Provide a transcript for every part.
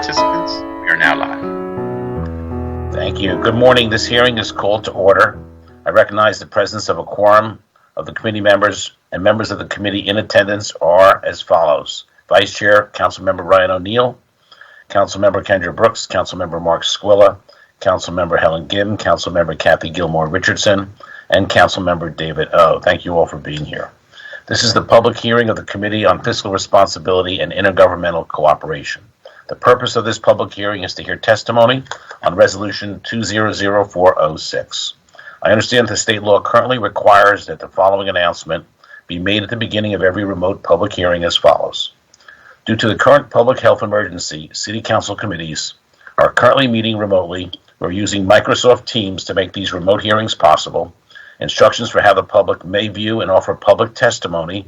participants, we are now live. Thank you. Good morning. This hearing is called to order. I recognize the presence of a quorum of the committee members, and members of the committee in attendance are as follows. Vice Chair, Councilmember Ryan O'Neill, Councilmember Kendra Brooks, Councilmember Mark Squilla, Councilmember Helen Gibb, Councilmember Kathy Gilmore Richardson, and Councilmember David O. Thank you all for being here. This is the public hearing of the Committee on Fiscal Responsibility and Intergovernmental Cooperation. The purpose of this public hearing is to hear testimony on Resolution 200406. I understand the state law currently requires that the following announcement be made at the beginning of every remote public hearing as follows. Due to the current public health emergency, City Council committees are currently meeting remotely. We're using Microsoft Teams to make these remote hearings possible. Instructions for how the public may view and offer public testimony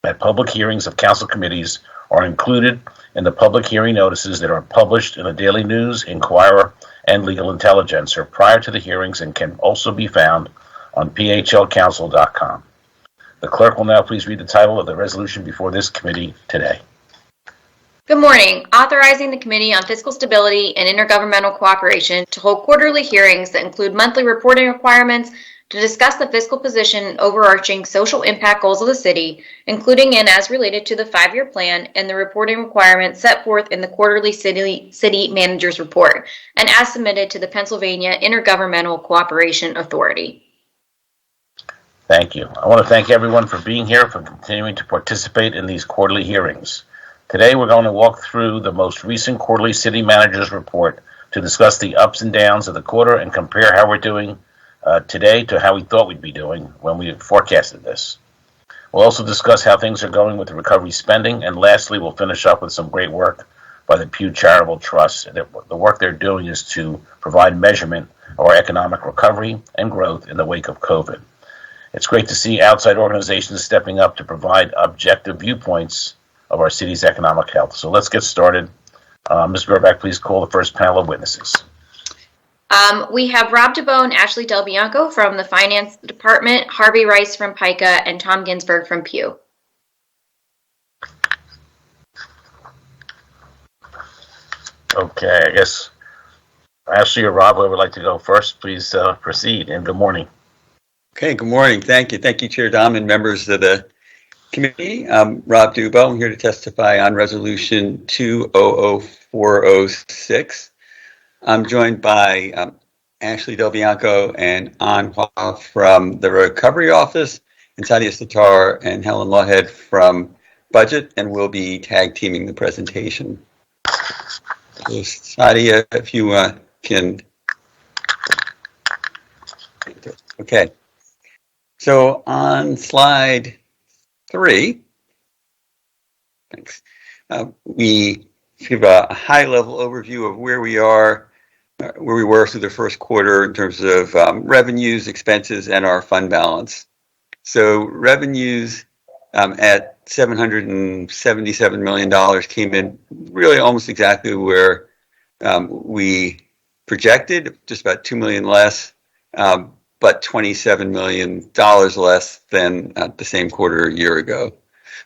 at public hearings of council committees are included in the public hearing notices that are published in the Daily News, Inquirer, and Legal Intelligencer prior to the hearings and can also be found on phlcouncil.com. The clerk will now please read the title of the resolution before this committee today. Good morning. Authorizing the Committee on Fiscal Stability and Intergovernmental Cooperation to hold quarterly hearings that include monthly reporting requirements to discuss the fiscal position and overarching social impact goals of the city, including and as related to the 5-year plan and the reporting requirements set forth in the quarterly city manager's report, and as submitted to the Pennsylvania Intergovernmental Cooperation Authority. Thank you. I want to thank everyone for being here, for continuing to participate in these quarterly hearings. Today, we're going to walk through the most recent quarterly city manager's report to discuss the ups and downs of the quarter and compare how we're doing today to how we thought we'd be doing when we forecasted this. We'll also discuss how things are going with the recovery spending, and lastly, we'll finish up with some great work by the Pew Charitable Trust. The work they're doing is to provide measurement of our economic recovery and growth in the wake of COVID. It's great to see outside organizations stepping up to provide objective viewpoints of our city's economic health. So let's get started. Ms. Burback, please call the first panel of witnesses. We have Rob DeBoe and Ashley Del Bianco from the Finance Department, Harvey Rice from PICA, and Tom Ginsberg from Pew. Okay, I guess Ashley or Rob, whoever would like to go first, please proceed, and good morning. Okay, good morning. Thank you. Thank you, Chair Dom and members of the committee. I'm Rob DeBoe. I'm here to testify on Resolution 200406. I'm joined by Ashley Del Bianco and An Hua from the Recovery Office, and Sadia Sitar and Helen Lawhead from Budget, and we'll be tag teaming the presentation. So Sadia, if you can. Okay. So on slide 3, thanks. We give a high-level overview of where we were through the first quarter in terms of revenues, expenses, and our fund balance. So revenues at $777 million came in really almost exactly where we projected, just about $2 million less, but $27 million less than the same quarter a year ago.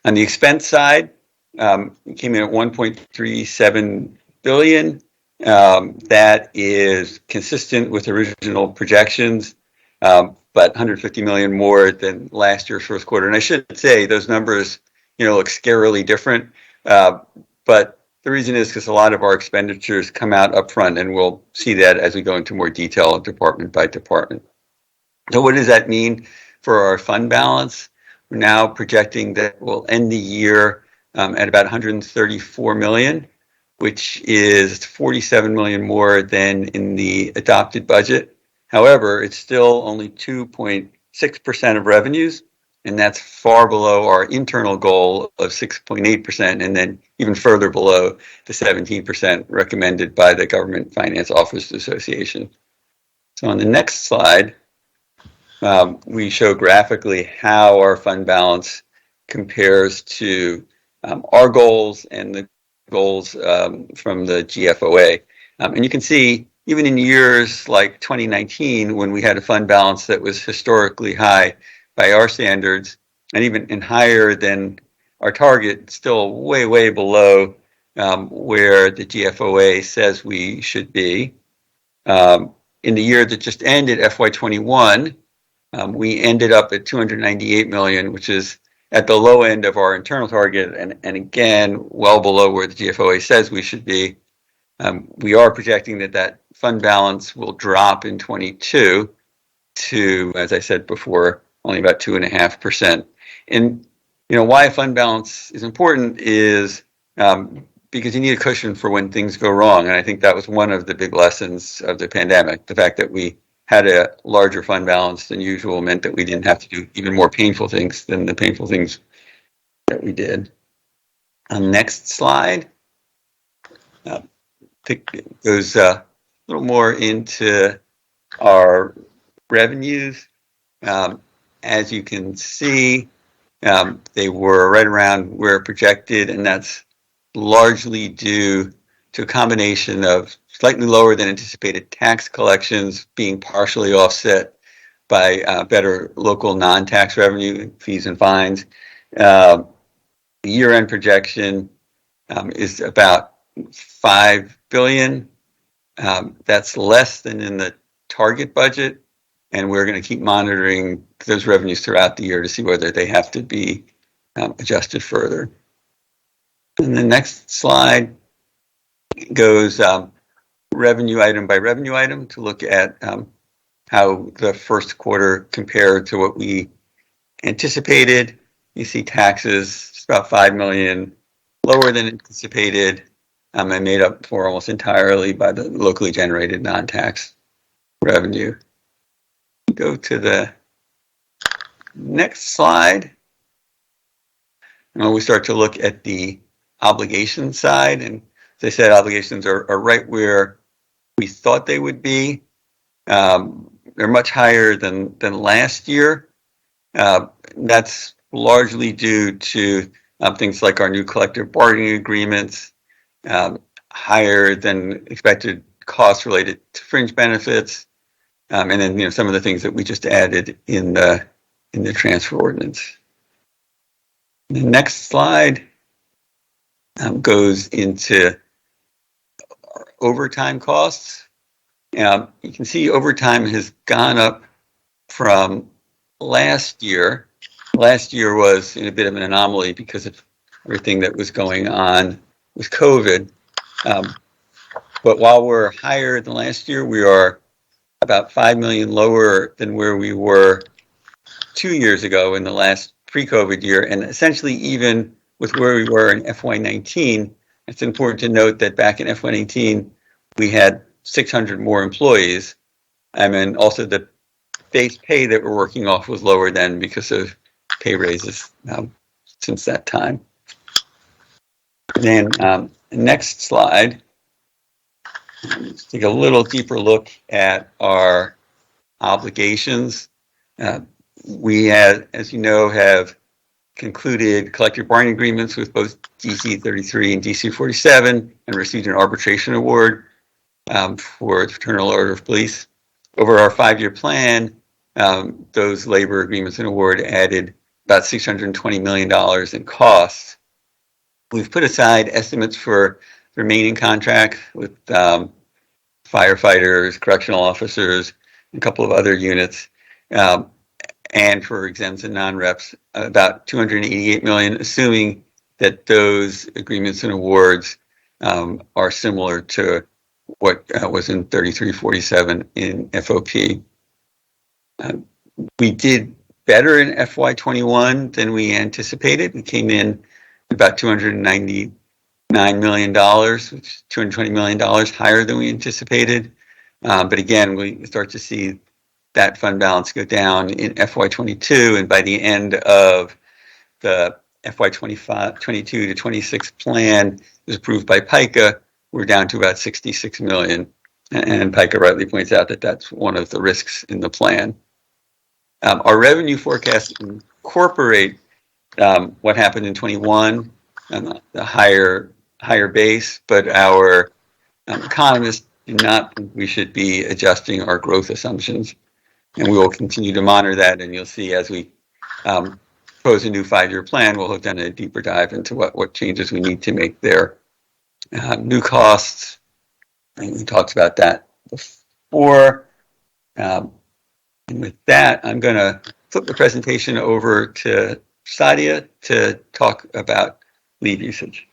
On the expense side, it came in at $1.37 billion. That is consistent with original projections, but $150 million more than last year's first quarter. And I should say those numbers, look scarily different. But the reason is because a lot of our expenditures come out up front, and we'll see that as we go into more detail department by department. So what does that mean for our fund balance? We're now projecting that we'll end the year at about $134 million, which is $47 million more than in the adopted budget. However, it's still only 2.6% of revenues, and that's far below our internal goal of 6.8%, and then even further below the 17% recommended by the Government Finance Officers Association. So on the next slide, we show graphically how our fund balance compares to our goals and the goals from the GFOA. And you can see, even in years like 2019, when we had a fund balance that was historically high by our standards, and even higher than our target, still way, way below where the GFOA says we should be. In the year that just ended, FY21, we ended up at 298 million, which is at the low end of our internal target, and again, well below where the GFOA says we should be. We are projecting that fund balance will drop in 22 to, as I said before, only about 2.5%. And why a fund balance is important is because you need a cushion for when things go wrong. And I think that was one of the big lessons of the pandemic. The fact that we had a larger fund balance than usual meant that we didn't have to do even more painful things than the painful things that we did. Next slide. Goes a little more into our revenues. As you can see, they were right around where projected, and that's largely due to a combination of slightly lower than anticipated tax collections being partially offset by better local non-tax revenue, fees and fines. The year-end projection is about 5 billion. That's less than in the target budget, and we're going to keep monitoring those revenues throughout the year to see whether they have to be adjusted further. And the next slide goes revenue item by revenue item to look at how the first quarter compared to what we anticipated. You see taxes about 5 million lower than anticipated, and made up for almost entirely by the locally generated non-tax revenue. Go to the next slide. And we start to look at the obligation side, and as I said, obligations are right where we thought they would be. They're much higher than last year. That's largely due to things like our new collective bargaining agreements, higher than expected costs related to fringe benefits, and then some of the things that we just added in the transfer ordinance. The next slide goes into our overtime costs. You can see overtime has gone up from last year. Last year was in a bit of an anomaly because of everything that was going on with COVID. But while we're higher than last year, we are about 5 million lower than where we were 2 years ago in the last pre-COVID year, and essentially even with where we were in FY19. It's important to note that back in FY19, we had 600 more employees, and also the base pay that we're working off was lower then because of pay raises since that time. Then next slide, let's take a little deeper look at our obligations. We have, as you know, have concluded collective bargaining agreements with both DC 33 and DC 47 and received an arbitration award for the Fraternal Order of Police. Over our 5-year plan, those labor agreements and award added about $620 million in costs. We've put aside estimates for the remaining contract with firefighters, correctional officers, and a couple of other units, and for exempts and non-reps, about 288 million, assuming that those agreements and awards are similar to what was in 3347 in FOP. We did better in FY21 than we anticipated. We came in about $299 million, which is $220 million higher than we anticipated. But again, we start to see that fund balance go down in FY22, and by the end of the FY22 to 26 plan was approved by PICA, we're down to about 66 million. And PICA rightly points out that that's one of the risks in the plan. Our revenue forecasts incorporate what happened in 21, the higher base, but our economists do not think we should be adjusting our growth assumptions. And we will continue to monitor that, and you'll see as we propose a new 5-year plan, we'll have done a deeper dive into what changes we need to make there. new costs, and we talked about that before. And with that, I'm going to flip the presentation over to Sadia to talk about leave usage.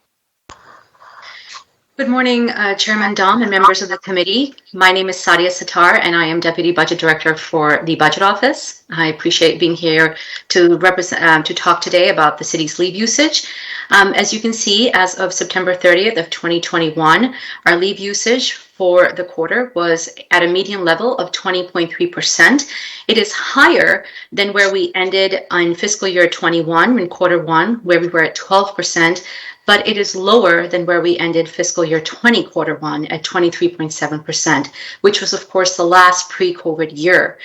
Good morning, Chairman Dom and members of the committee. My name is Sadia Sattar, and I am Deputy Budget Director for the Budget Office. I appreciate being here to represent, to talk today about the city's leave usage. As you can see, as of September 30th of 2021, our leave usage for the quarter was at a median level of 20.3%. It is higher than where we ended in fiscal year 21 in quarter one, where we were at 12%. But it is lower than where we ended fiscal year 20 quarter one at 23.7%, which was, of course, the last pre-COVID year.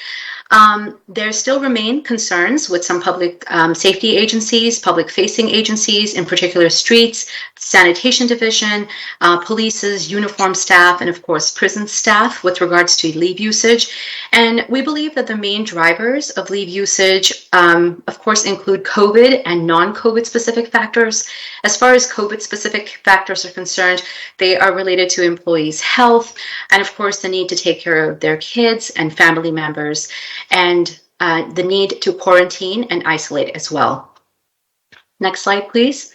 There still remain concerns with some public safety agencies, public-facing agencies, in particular streets, sanitation division, police's uniform staff, and of course prison staff with regards to leave usage. And we believe that the main drivers of leave usage, of course, include COVID and non-COVID specific factors. As far as COVID specific factors are concerned, they are related to employees' health, and of course the need to take care of their kids and family members, and the need to quarantine and isolate as well. Next slide, please.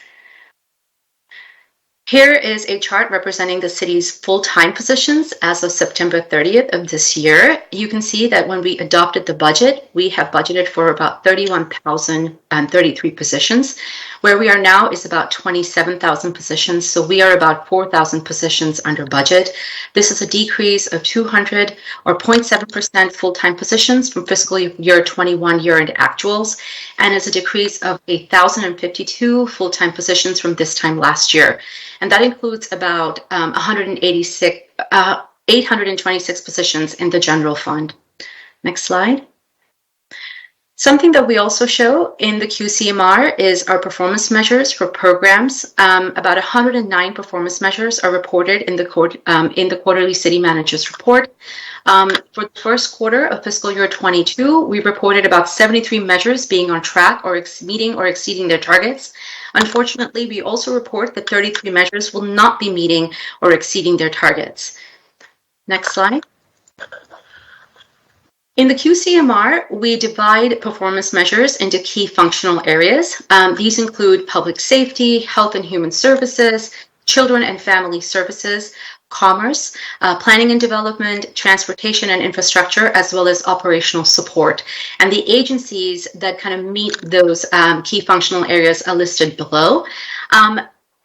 Here is a chart representing the city's full-time positions as of September 30th of this year. You can see that when we adopted the budget, we have budgeted for about 31,033 positions. Where we are now is about 27,000 positions, so we are about 4,000 positions under budget. This is a decrease of 200 or 0.7% full-time positions from fiscal year 21 year-end actuals, and is a decrease of 1,052 full-time positions from this time last year. And that includes about 826 positions in the general fund. Next slide. Something that we also show in the QCMR is our performance measures for programs. About 109 performance measures are reported in the quarterly city manager's report. For the first quarter of fiscal year 22, we reported about 73 measures being on track or meeting or exceeding their targets. Unfortunately, we also report that 33 measures will not be meeting or exceeding their targets. Next slide. In the QCMR, we divide performance measures into key functional areas. These include public safety, health and human services, children and family services, commerce, planning and development, transportation and infrastructure, as well as operational support. And the agencies that kind of meet those key functional areas are listed below.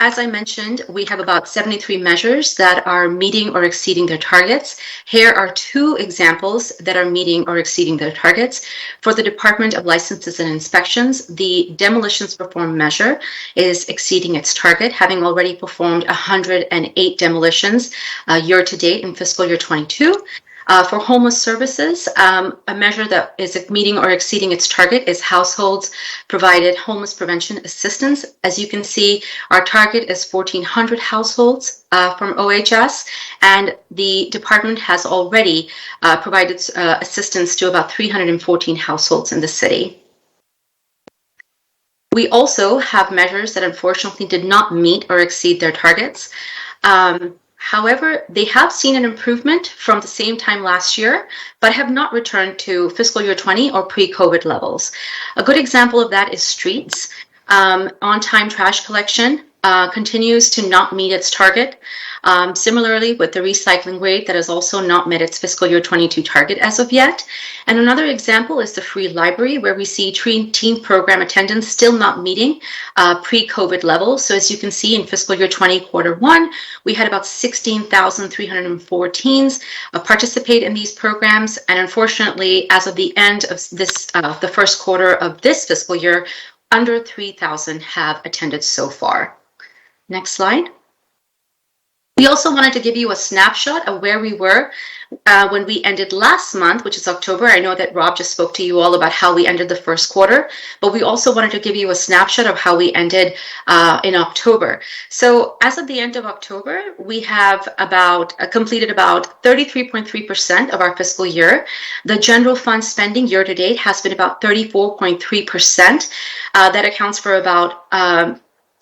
As I mentioned, we have about 73 measures that are meeting or exceeding their targets. Here are two examples that are meeting or exceeding their targets. For the Department of Licenses and Inspections, the demolitions performed measure is exceeding its target, having already performed 108 demolitions year to date in fiscal year 22. For homeless services, a measure that is meeting or exceeding its target is households provided homeless prevention assistance. As you can see, our target is 1,400 households from OHS, and the department has already provided assistance to about 314 households in the city. We also have measures that unfortunately did not meet or exceed their targets. However, they have seen an improvement from the same time last year, but have not returned to fiscal year 20 or pre-COVID levels. A good example of that is streets. On-time trash collection continues to not meet its target. Similarly, with the recycling rate that has also not met its fiscal year 22 target as of yet. And another example is the free library, where we see teen program attendance still not meeting pre-COVID levels. So as you can see in fiscal year 20 quarter one, we had about 16,304 teens participate in these programs. And unfortunately, as of the end of this, the first quarter of this fiscal year, under 3,000 have attended so far. Next slide. We also wanted to give you a snapshot of where we were when we ended last month, which is October. I know that Rob just spoke to you all about how we ended the first quarter, but we also wanted to give you a snapshot of how we ended in October. So as of the end of October, we have completed about 33.3% of our fiscal year. The general fund spending year to date has been about 34.3%. That accounts for about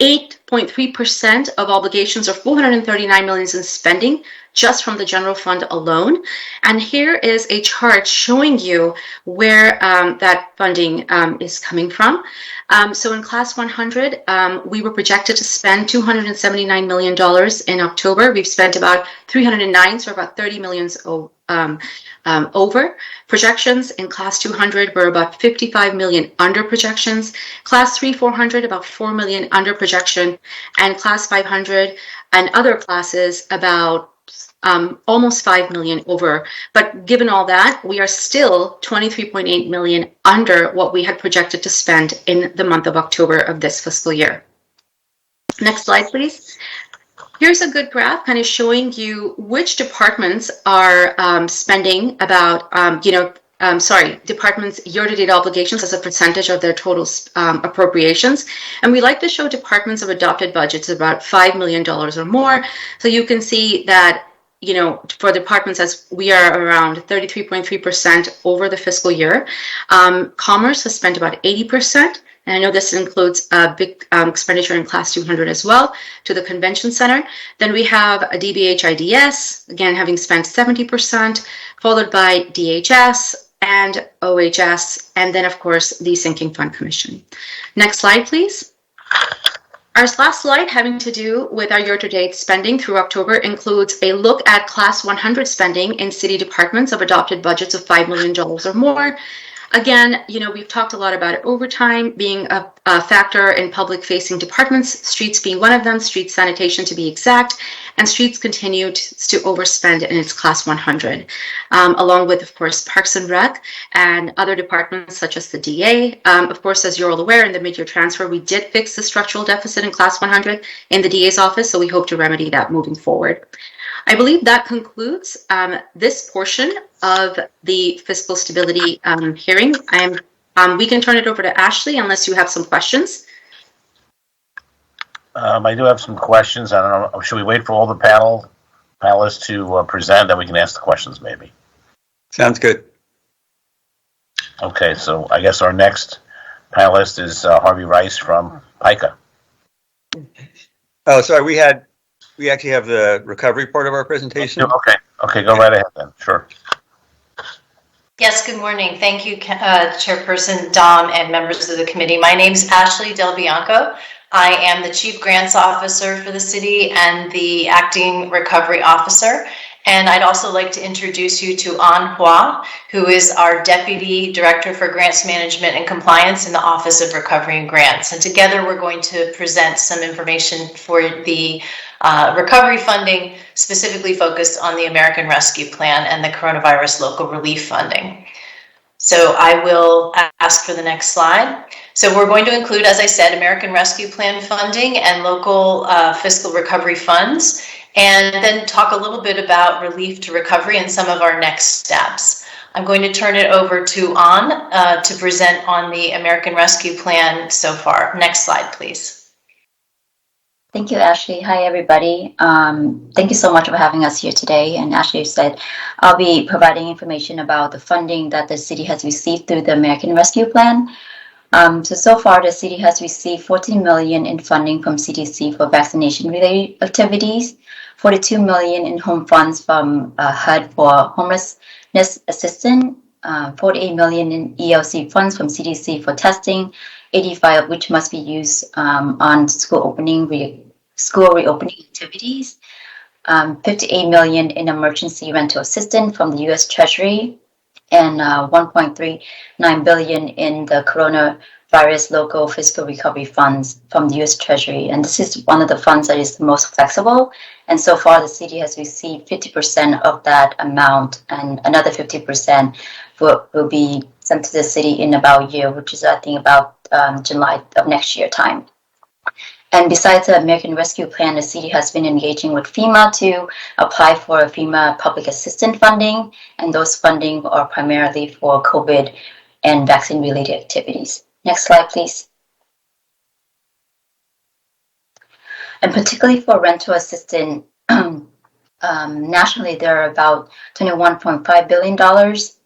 8.3% of obligations, or $439 million in spending just from the general fund alone. And here is a chart showing you where that funding is coming from. So in Class 100, we were projected to spend $279 million in October. We've spent about 309, so about 30 million over projections. In Class 200, we're about 55 million under projections. Class 3-400, about 4 million under projection. And Class 500 and other classes, about almost 5 million over. But given all that, we are still 23.8 million under what we had projected to spend in the month of October of this fiscal year. Next slide, please. Here's a good graph kind of showing you which departments are spending about, departments' year-to-date obligations as a percentage of their total appropriations. And we like to show departments of adopted budgets about $5 million or more. So you can see that, for departments, as we are around 33.3% over the fiscal year. Commerce has spent about 80%. And I know this includes a big expenditure in Class 200 as well, to the Convention Center. Then we have a DBH-IDS, again, having spent 70%, followed by DHS and OHS, and then, of course, the Sinking Fund Commission. Next slide, please. Our last slide, having to do with our year-to-date spending through October, includes a look at Class 100 spending in city departments of adopted budgets of $5 million or more. Again, we've talked a lot about overtime being a factor in public-facing departments, streets being one of them, street sanitation to be exact, and streets continue to overspend in its Class 100, along with, of course, Parks and Rec and other departments such as the DA. Of course, as you're all aware, in the mid-year transfer, we did fix the structural deficit in Class 100 in the DA's office, so we hope to remedy that moving forward. I believe that concludes this portion of the fiscal stability hearing. We can turn it over to Ashley unless you have some questions. I do have some questions. I don't know. Should we wait for all the panelists to present, then we can ask the questions maybe? Sounds good. Okay, so I guess our next panelist is Harvey Rice from PICA. Oh, sorry. We actually have the recovery part of our presentation. Okay, go right ahead then. Sure. Yes, good morning. Thank you, Chairperson Dom and members of the committee. My name is Ashley Del Bianco. I am the Chief Grants Officer for the city and the Acting Recovery Officer. And I'd also like to introduce you to An Hua, who is our Deputy Director for Grants Management and Compliance in the Office of Recovery and Grants. And together we're going to present some information for the recovery funding, specifically focused on the American Rescue Plan and the coronavirus local relief funding. So I will ask for the next slide. So we're going to include, as I said, American Rescue Plan funding and local fiscal recovery funds, and then talk a little bit about relief to recovery and some of our next steps. I'm going to turn it over to An to present on the American Rescue Plan so far. Next slide, please. Thank you, Ashley. Hi, everybody. Thank you so much for having us here today. And Ashley said, I'll be providing information about the funding that the city has received through the American Rescue Plan. So far, the city has received $14 million in funding from CDC for vaccination-related activities, $42 million in home funds from HUD for homelessness assistance, $48 million in ELC funds from CDC for testing, 85 of which must be used on school reopening activities, $58 million in emergency rental assistance from the U.S. Treasury, and $1.39 billion in the coronavirus local fiscal recovery funds from the U.S. Treasury. And this is one of the funds that is the most flexible. And so far, the city has received 50% of that amount, and another 50% will be sent to the city in about a year, which is, I think, about July of next year time. And besides the American Rescue Plan, the city has been engaging with FEMA to apply for FEMA public assistance funding, and those funding are primarily for COVID and vaccine-related activities. Next slide, please. And particularly for rental assistance, nationally there are about $21.5 billion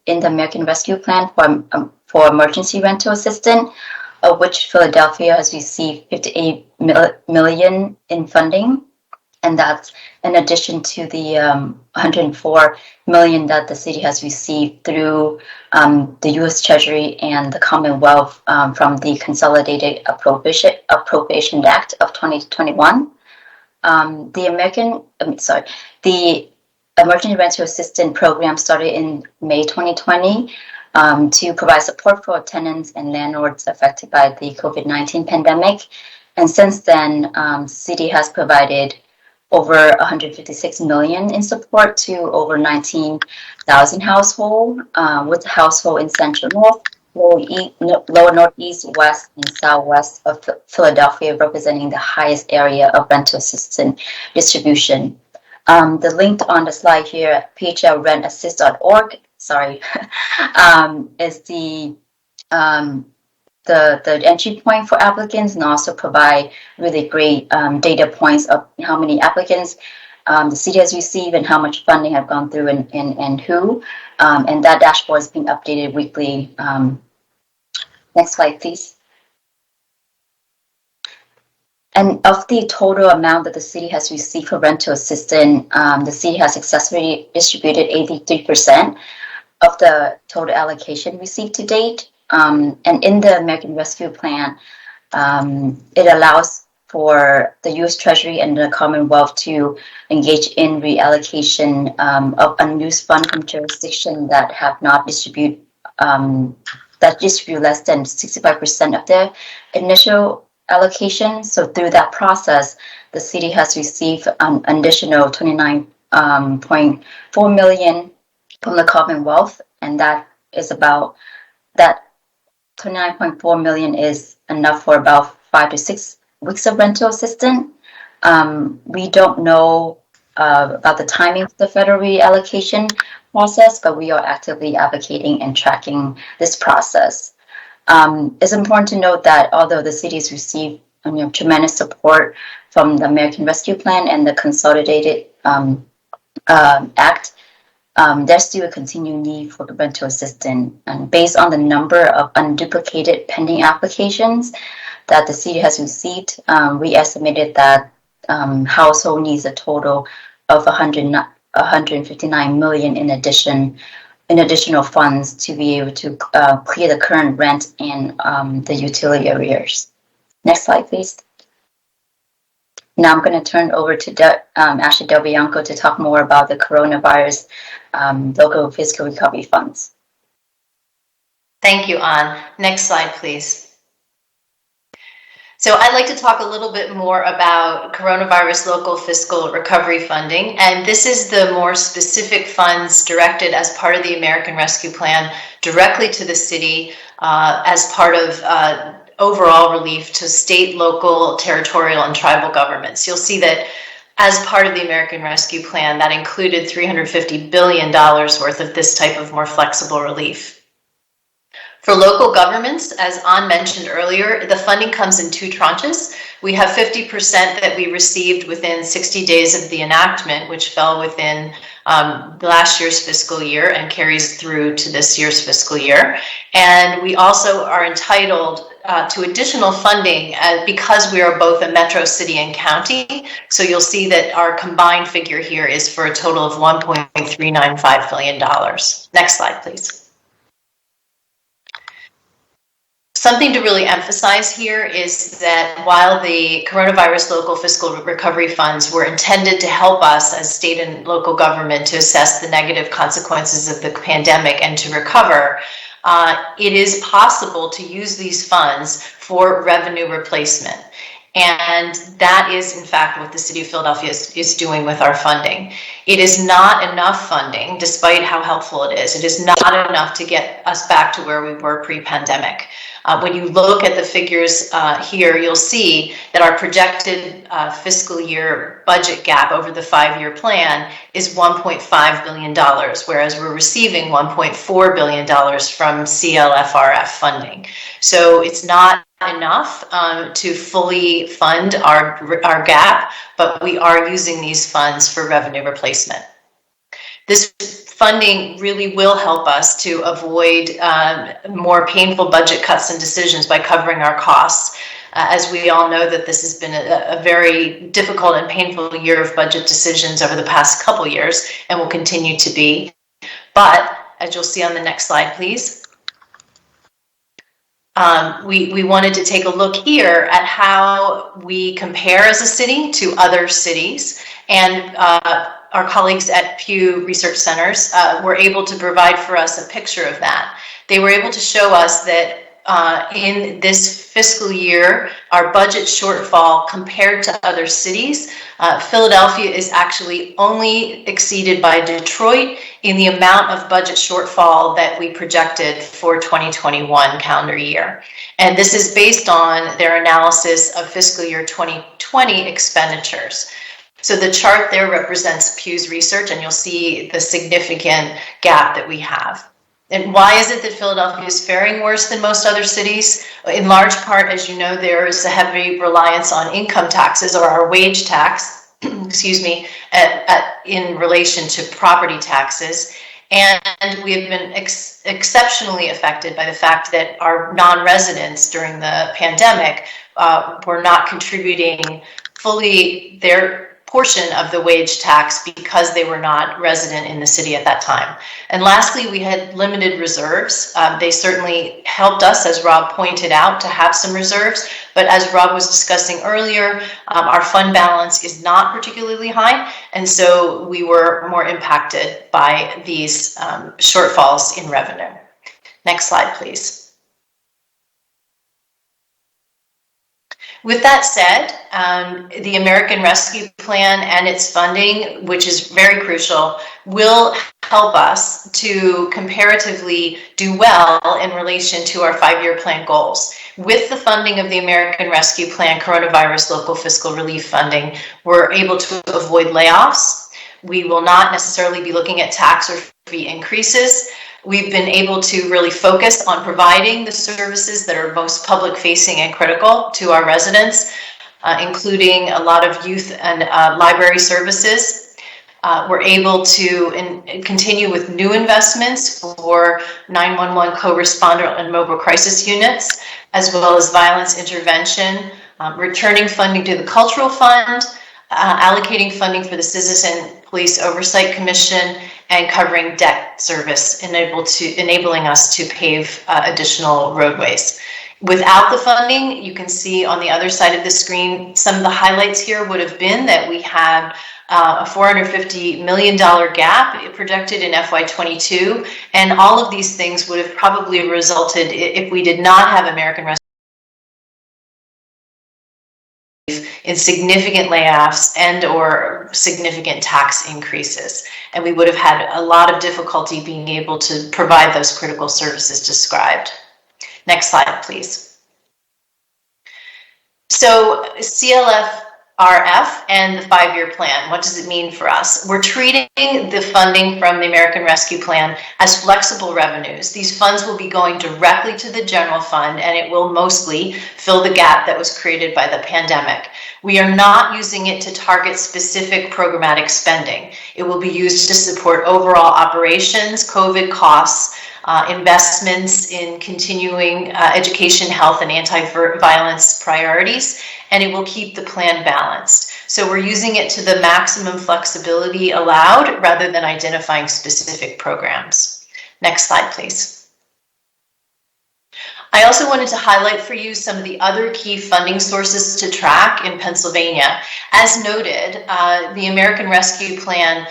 in the American Rescue Plan for emergency rental assistance. of which Philadelphia has received 58 million in funding. And that's in addition to the 104 million that the city has received through the U.S. Treasury and the Commonwealth from the Consolidated Appropriation Act of 2021. The Emergency Rental Assistance Program started in May 2020 to provide support for tenants and landlords affected by the COVID-19 pandemic. And since then, city has provided over 156 million in support to over 19,000 households, with household in Central North, Lower Northeast, West, and Southwest of Philadelphia representing the highest area of rental assistance distribution. The link on the slide here, phlrentassist.org, is the entry point for applicants, and also provide really great data points of how many applicants the city has received and how much funding have gone through and who. And that dashboard is being updated weekly. Next slide, please. And of the total amount that the city has received for rental assistance, the city has successfully distributed 83% of the total allocation received to date. And in the American Rescue Plan, it allows for the U.S. Treasury and the Commonwealth to engage in reallocation of unused funds from jurisdictions that have not distribute less than 65% of their initial allocation. So through that process, the city has received an additional 29.4 million from the Commonwealth, and that is about that 29.4 million is enough for about 5 to 6 weeks of rental assistance. We don't know about the timing of the federal reallocation process, but we are actively advocating and tracking this process. It's important to note that although the cities received tremendous support from the American Rescue Plan and the Consolidated Act, there's still a continued need for rental assistance. And based on the number of unduplicated pending applications that the city has received, we estimated that household needs a total of 159 million in additional funds to be able to clear the current rent and the utility arrears. Next slide, please. Now I'm going to turn over to Ashley Del Bianco to talk more about the coronavirus local fiscal recovery funds. Thank you, An. Next slide, please. So I'd like to talk a little bit more about coronavirus local fiscal recovery funding. And this is the more specific funds directed as part of the American Rescue Plan directly to the city as part of overall relief to state, local, territorial, and tribal governments. You'll see that as part of the American Rescue Plan, that included $350 billion worth of this type of more flexible relief. For local governments, as An mentioned earlier, the funding comes in 2 tranches. We have 50% that we received within 60 days of the enactment, which fell within last year's fiscal year and carries through to this year's fiscal year. And we also are entitled to additional funding because we are both a metro city and county. So you'll see that our combined figure here is for a total of $1.395 billion. Next slide, please. Something to really emphasize here is that while the coronavirus local fiscal recovery funds were intended to help us as state and local government to assess the negative consequences of the pandemic and to recover, it is possible to use these funds for revenue replacement. And that is, in fact, what the City of Philadelphia is doing with our funding. It is not enough funding, despite how helpful it is. It is not enough to get us back to where we were pre-pandemic. When you look at the figures here, you'll see that our projected fiscal year budget gap over the 5-year plan is $1.5 billion, whereas we're receiving $1.4 billion from CLFRF funding. So it's not enough to fully fund our gap, but we are using these funds for revenue replacement. This funding really will help us to avoid more painful budget cuts and decisions by covering our costs. As we all know, that this has been a very difficult and painful year of budget decisions over the past couple years, and will continue to be. But as you'll see on the next slide, please, we wanted to take a look here at how we compare as a city to other cities, and our colleagues at Pew Research Centers were able to provide for us a picture of that. They were able to show us that in this fiscal year, our budget shortfall compared to other cities, Philadelphia is actually only exceeded by Detroit in the amount of budget shortfall that we projected for 2021 calendar year. And this is based on their analysis of fiscal year 2020 expenditures. So the chart there represents Pew's research, and you'll see the significant gap that we have. And why is it that Philadelphia is faring worse than most other cities? In large part, as you know, there is a heavy reliance on income taxes, or our wage tax, excuse me, in relation to property taxes. And we have been exceptionally affected by the fact that our non-residents during the pandemic were not contributing fully their portion of the wage tax because they were not resident in the city at that time. And lastly, we had limited reserves. They certainly helped us, as Rob pointed out, to have some reserves. But as Rob was discussing earlier, our fund balance is not particularly high. And so we were more impacted by these shortfalls in revenue. Next slide, please. With that said, the American Rescue Plan and its funding, which is very crucial, will help us to comparatively do well in relation to our 5-year plan goals. With the funding of the American Rescue Plan Coronavirus Local Fiscal Relief Funding, we're able to avoid layoffs. We will not necessarily be looking at tax or fee increases. We've been able to really focus on providing the services that are most public facing and critical to our residents, including a lot of youth and library services. We're able to continue with new investments for 911 co-responder and mobile crisis units, as well as violence intervention, returning funding to the Cultural Fund, allocating funding for the Citizen Police Oversight Commission, and covering debt service, enabling us to pave additional roadways. Without the funding, you can see on the other side of the screen, some of the highlights here would have been that we had a $450 million gap projected in FY22, and all of these things would have probably resulted, if we did not have American Rescue, in significant layoffs and or significant tax increases. And we would have had a lot of difficulty being able to provide those critical services described. Next slide, please. So LFRF and the 5-year plan, what does it mean for us? We're treating the funding from the American Rescue Plan as flexible revenues. These funds will be going directly to the general fund, and it will mostly fill the gap that was created by the pandemic. We are not using it to target specific programmatic spending. It will be used to support overall operations, COVID costs, investments in continuing education, health, and anti-violence priorities, and it will keep the plan balanced. So we're using it to the maximum flexibility allowed rather than identifying specific programs. Next slide, please. I also wanted to highlight for you some of the other key funding sources to track in Pennsylvania. As noted, the American Rescue Plan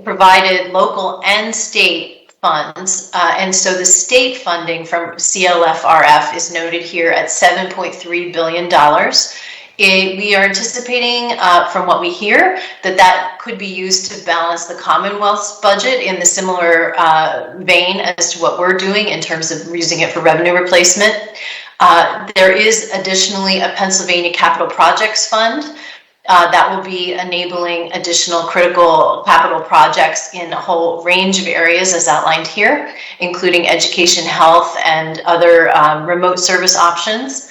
provided local and state funds, and so the state funding from CLFRF is noted here at $7.3 billion. We are anticipating, from what we hear, that could be used to balance the Commonwealth's budget in the similar vein as to what we're doing in terms of using it for revenue replacement. There is additionally a Pennsylvania Capital Projects Fund that will be enabling additional critical capital projects in a whole range of areas as outlined here, including education, health, and other remote service options.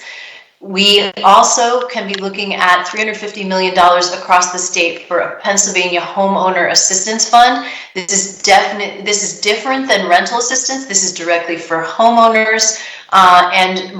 We also can be looking at $350 million across the state for a Pennsylvania Homeowner Assistance Fund. This is different than rental assistance. This is directly for homeowners and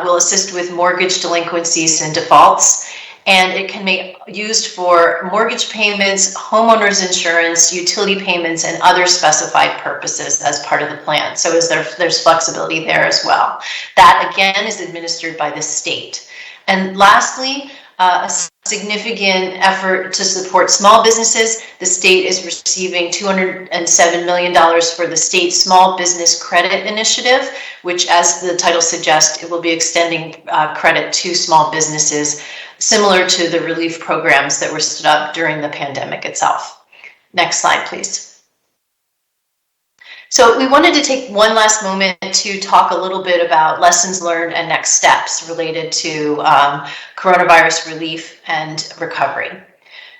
will assist with mortgage delinquencies and defaults. And it can be used for mortgage payments, homeowners insurance, utility payments, and other specified purposes as part of the plan. So there's flexibility there as well. That, again, is administered by the state. And lastly, a significant effort to support small businesses. The state is receiving $207 million for the state Small Business Credit Initiative, which, as the title suggests, it will be extending credit to small businesses, similar to the relief programs that were stood up during the pandemic itself. Next slide, please. So we wanted to take one last moment to talk a little bit about lessons learned and next steps related to coronavirus relief and recovery.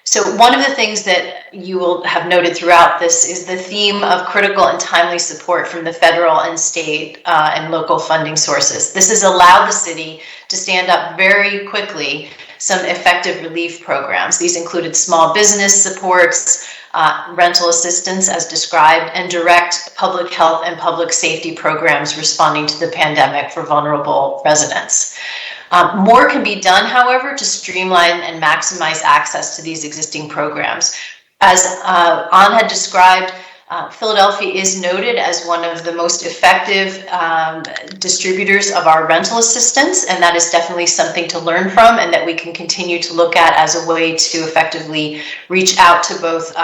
So one of the things that you will have noted throughout this is the theme of critical and timely support from the federal and state and local funding sources. This has allowed the city to stand up very quickly some effective relief programs. These included small business supports, rental assistance as described, and direct public health and public safety programs responding to the pandemic for vulnerable residents. More can be done, however, to streamline and maximize access to these existing programs. As An had described, Philadelphia is noted as one of the most effective distributors of our rental assistance, and that is definitely something to learn from and that we can continue to look at as a way to effectively reach out to both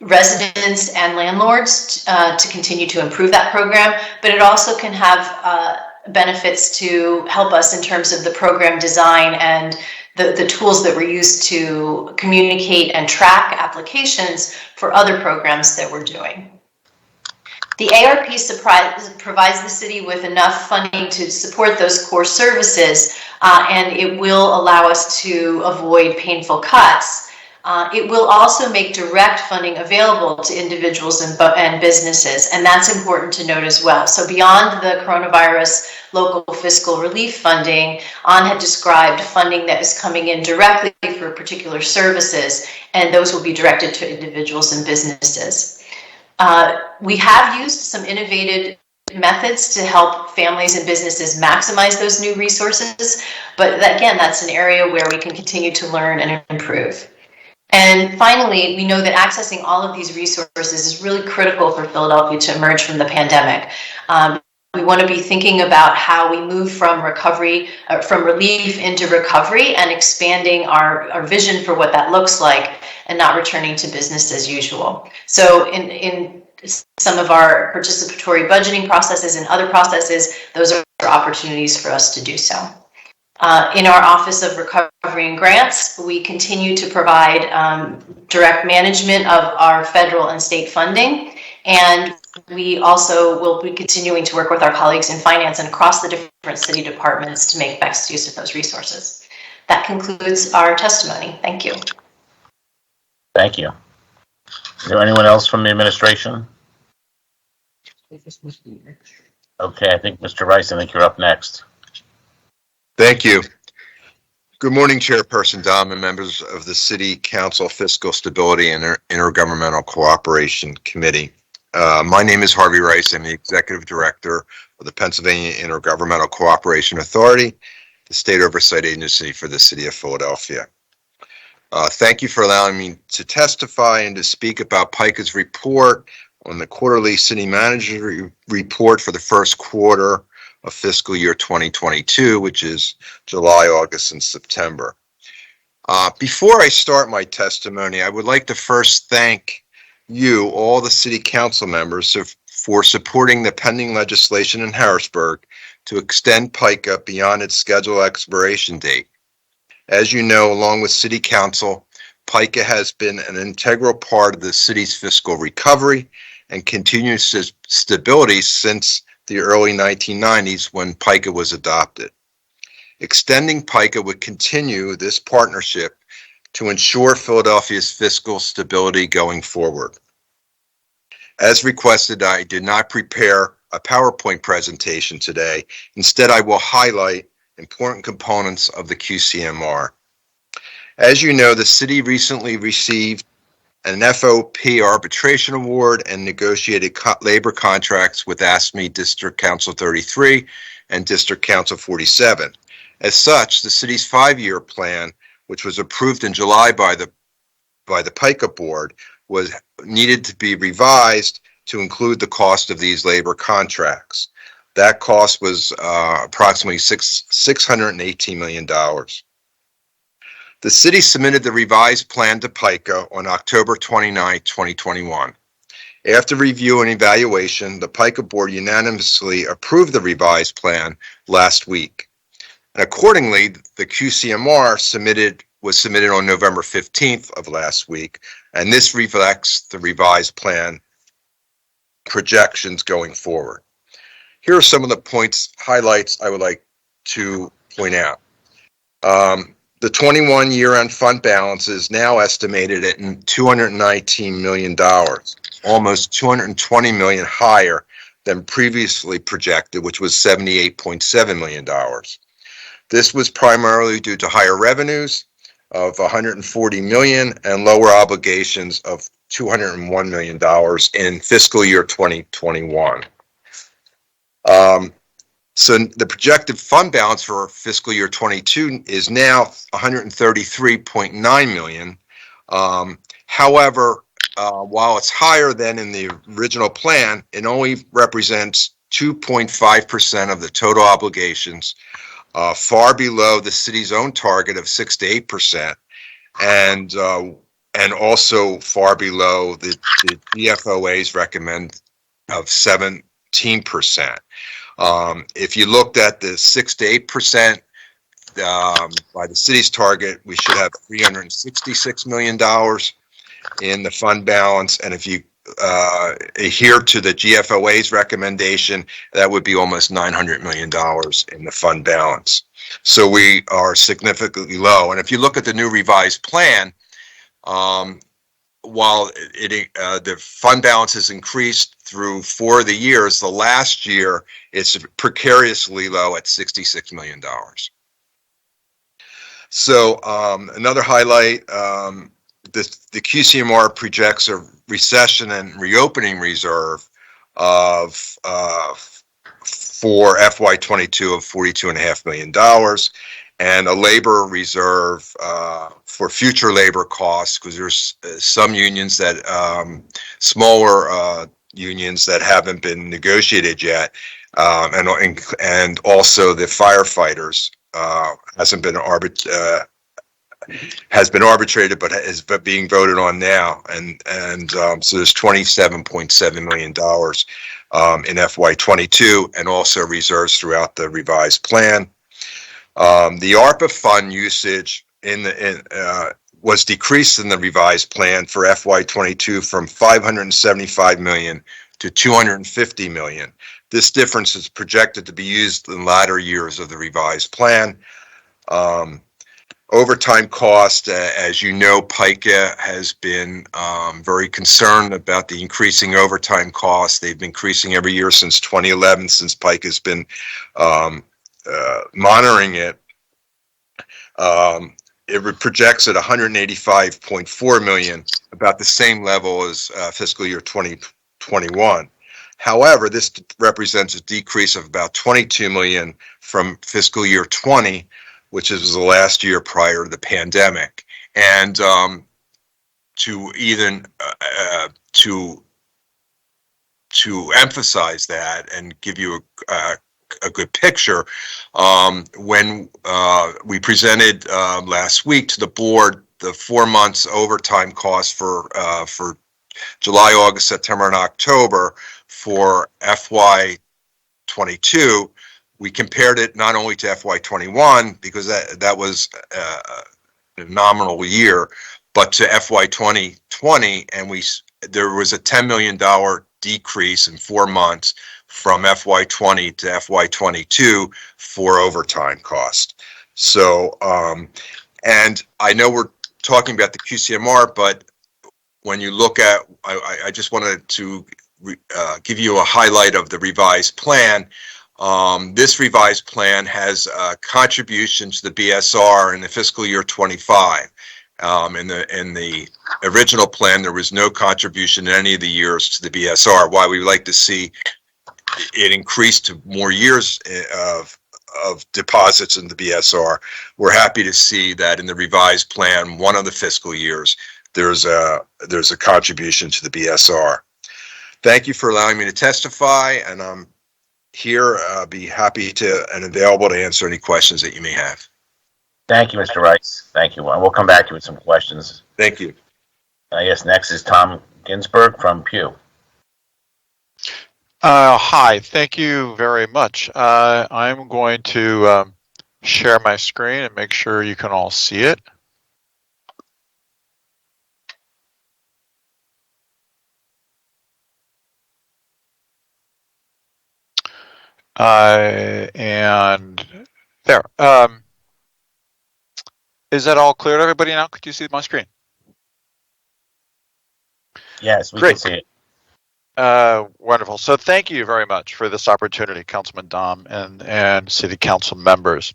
residents and landlords to continue to improve that program. But it also can have benefits to help us in terms of the program design and the tools that were used to communicate and track applications for other programs that we're doing. The ARP provides the city with enough funding to support those core services, and it will allow us to avoid painful cuts. It will also make direct funding available to individuals and businesses, and that's important to note as well. So beyond the coronavirus local fiscal relief funding, An had described funding that is coming in directly for particular services, and those will be directed to individuals and businesses. We have used some innovative methods to help families and businesses maximize those new resources, but again, that's an area where we can continue to learn and improve. And finally, we know that accessing all of these resources is really critical for Philadelphia to emerge from the pandemic. We want to be thinking about how we move from recovery, from relief into recovery, and expanding our vision for what that looks like, and not returning to business as usual. So in some of our participatory budgeting processes and other processes, those are opportunities for us to do so. In our Office of Recovery and Grants, we continue to provide direct management of our federal and state funding, and we also will be continuing to work with our colleagues in finance and across the different city departments to make best use of those resources. That concludes our testimony. Thank you. Thank you. Is there anyone else from the administration? Okay, I think Mr. Rice, I think you're up next. Thank you. Good morning, Chairperson Dom and members of the City Council Fiscal Stability and Intergovernmental Cooperation Committee. My name is Harvey Rice. I'm the Executive Director of the Pennsylvania Intergovernmental Cooperation Authority, the state oversight agency for the City of Philadelphia. Thank you for allowing me to testify and to speak about PICA's report on the quarterly city manager report for the first quarter of fiscal year 2022, which is July, August, and September. Before I start my testimony, I would like to first thank you, all the city council members, for supporting the pending legislation in Harrisburg to extend PICA beyond its scheduled expiration date. As you know, along with city council, PICA has been an integral part of the city's fiscal recovery and continuous stability since the early 1990s when PICA was adopted. Extending PICA would continue this partnership to ensure Philadelphia's fiscal stability going forward. As requested, I did not prepare a PowerPoint presentation today. Instead, I will highlight important components of the QCMR. As you know, the city recently received an FOP arbitration award and negotiated labor contracts with ASME District Council 33 and District Council 47. As such, the city's 5-year plan, which was approved in July by the PICA board, was needed to be revised to include the cost of these labor contracts. That cost was approximately $618 million. The city submitted the revised plan to PICA on October 29, 2021. After review and evaluation, the PICA board unanimously approved the revised plan last week. And accordingly, the QCMR was submitted on November 15th of last week, and this reflects the revised plan projections going forward. Here are some of the highlights I would like to point out. The 21 year-end fund balance is now estimated at $219 million, almost $220 million higher than previously projected, which was $78.7 million. This was primarily due to higher revenues of $140 million and lower obligations of $201 million in fiscal year 2021. So the projected fund balance for fiscal year 22 is now $133.9 million. However, while it's higher than in the original plan, it only represents 2.5% of the total obligations, far below the city's own target of 6 to 8%, and also far below the DFOA's recommend of 17%. If you looked at the 6 to 8% by the city's target, we should have $366 million in the fund balance, and if you adhere to the GFOA's recommendation, that would be almost $900 million in the fund balance. So we are significantly low. And if you look at the new revised plan, while the fund balance has increased through 4 of the years, the last year it's precariously low at $66 million. So another highlight, the QCMR projects a recession and reopening reserve of for FY22 of $42.5 million, and a labor reserve for future labor costs, because there's some unions that smaller unions that haven't been negotiated yet, and also the firefighters has been arbitrated, but is being voted on now, and so there's $27.7 million in FY22, and also reserves throughout the revised plan. The ARPA fund usage was decreased in the revised plan for FY22 from $575 million to $250 million. This difference is projected to be used in latter years of the revised plan. Overtime cost, as you know, PICA has been very concerned about the increasing overtime costs. They've been increasing every year since 2011, since PICA has been monitoring it. It projects at $185.4 million, about the same level as fiscal year 2021. However, this represents a decrease of about $22 million from fiscal year 20, which is the last year prior to the pandemic. And to emphasize that and give you a good picture, when we presented last week to the board the 4 months overtime cost for July, August, September, and October for FY22, we compared it not only to FY21, because that was a nominal year, but to FY2020, and there was a $10 million decrease in 4 months from FY20 to FY22 for overtime cost. So, and I know we're talking about the QCMR, but when you look at, I just wanted to give you a highlight of the revised plan. This revised plan has contributions to the BSR in the fiscal year 25. In the original plan, there was no contribution in any of the years to the BSR. Why we would like to see it increase to more years of deposits in the BSR. We're happy to see that in the revised plan, one of the fiscal years, there's a contribution to the BSR. Thank you for allowing me to testify, and I'm here. I'll be happy to and available to answer any questions that you may have. Thank you, Mr. Rice. Thank you. And we'll come back to you with some questions. Thank you. Yes, next is Tom Ginsberg from Pew. Hi, thank you very much. I'm going to share my screen and make sure you can all see it. And there. Is that all clear to everybody now? Could you see my screen? Yes, we Great. can see it. Wonderful. So thank you very much for this opportunity, Councilman Dom and City Council members.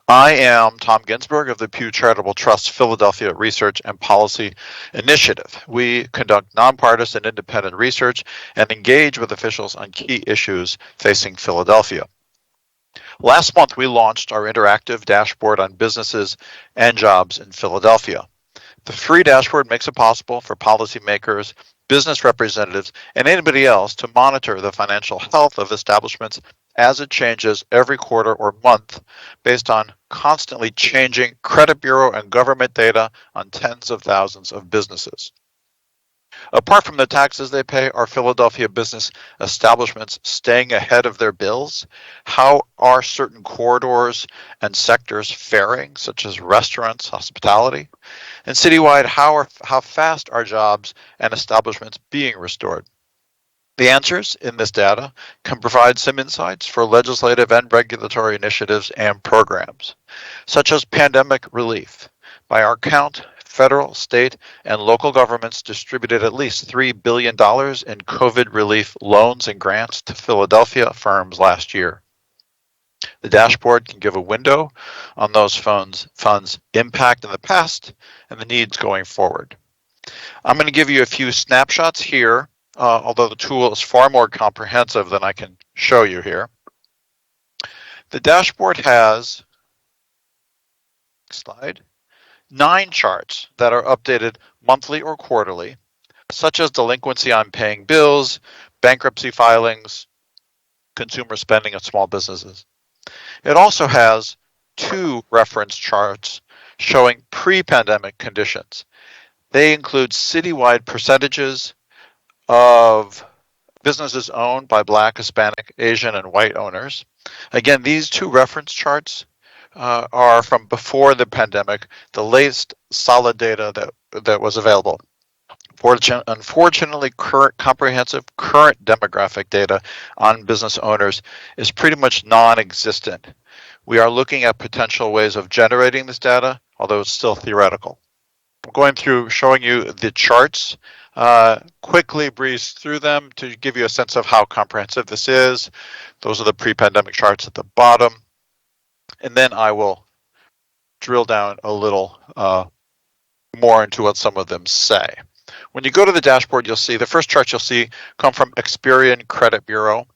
I am Tom Ginsberg of the Pew Charitable Trust Philadelphia Research and Policy Initiative. We conduct nonpartisan independent research and engage with officials on key issues facing Philadelphia. Last month, we launched our interactive dashboard on businesses and jobs in Philadelphia. The free dashboard makes it possible for policymakers, business representatives, and anybody else to monitor the financial health of establishments as it changes every quarter or month based on constantly changing credit bureau and government data on tens of thousands of businesses. Apart from the taxes they pay, are Philadelphia business establishments staying ahead of their bills? How are certain corridors and sectors faring, such as restaurants, hospitality? And citywide, how fast are jobs and establishments being restored? The answers in this data can provide some insights for legislative and regulatory initiatives and programs, such as pandemic relief. By our count, federal, state, and local governments distributed at least $3 billion in COVID relief loans and grants to Philadelphia firms last year. The dashboard can give a window on those funds' impact in the past and the needs going forward. I'm going to give you a few snapshots here, although the tool is far more comprehensive than I can show you here. The dashboard has, slide, 9 charts that are updated monthly or quarterly, such as delinquency on paying bills, bankruptcy filings, consumer spending of small businesses. It also has 2 reference charts showing pre-pandemic conditions. They include citywide percentages of businesses owned by Black, Hispanic, Asian, and white owners. Again, these 2 reference charts are from before the pandemic, the latest solid data that was available. Unfortunately, comprehensive current demographic data on business owners is pretty much non-existent. We are looking at potential ways of generating this data, although it's still theoretical. I'm going through showing you the charts, quickly breeze through them to give you a sense of how comprehensive this is. Those are the pre-pandemic charts at the bottom. And then I will drill down a little more into what some of them say. When you go to the dashboard, you'll see the first chart you'll see come from Experian Credit Bureau.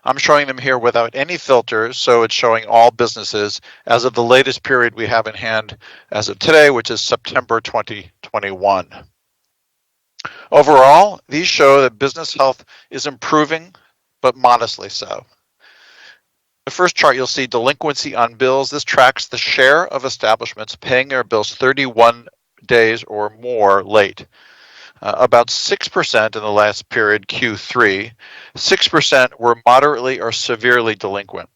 I'm showing them here without any filters, so it's showing all businesses as of the latest period we have in hand as of today, which is September 2021. Overall, these show that business health is improving, but modestly so. The first chart you'll see delinquency on bills. This tracks the share of establishments paying their bills 31 days or more late. About 6% in the last period, Q3, 6% were moderately or severely delinquent.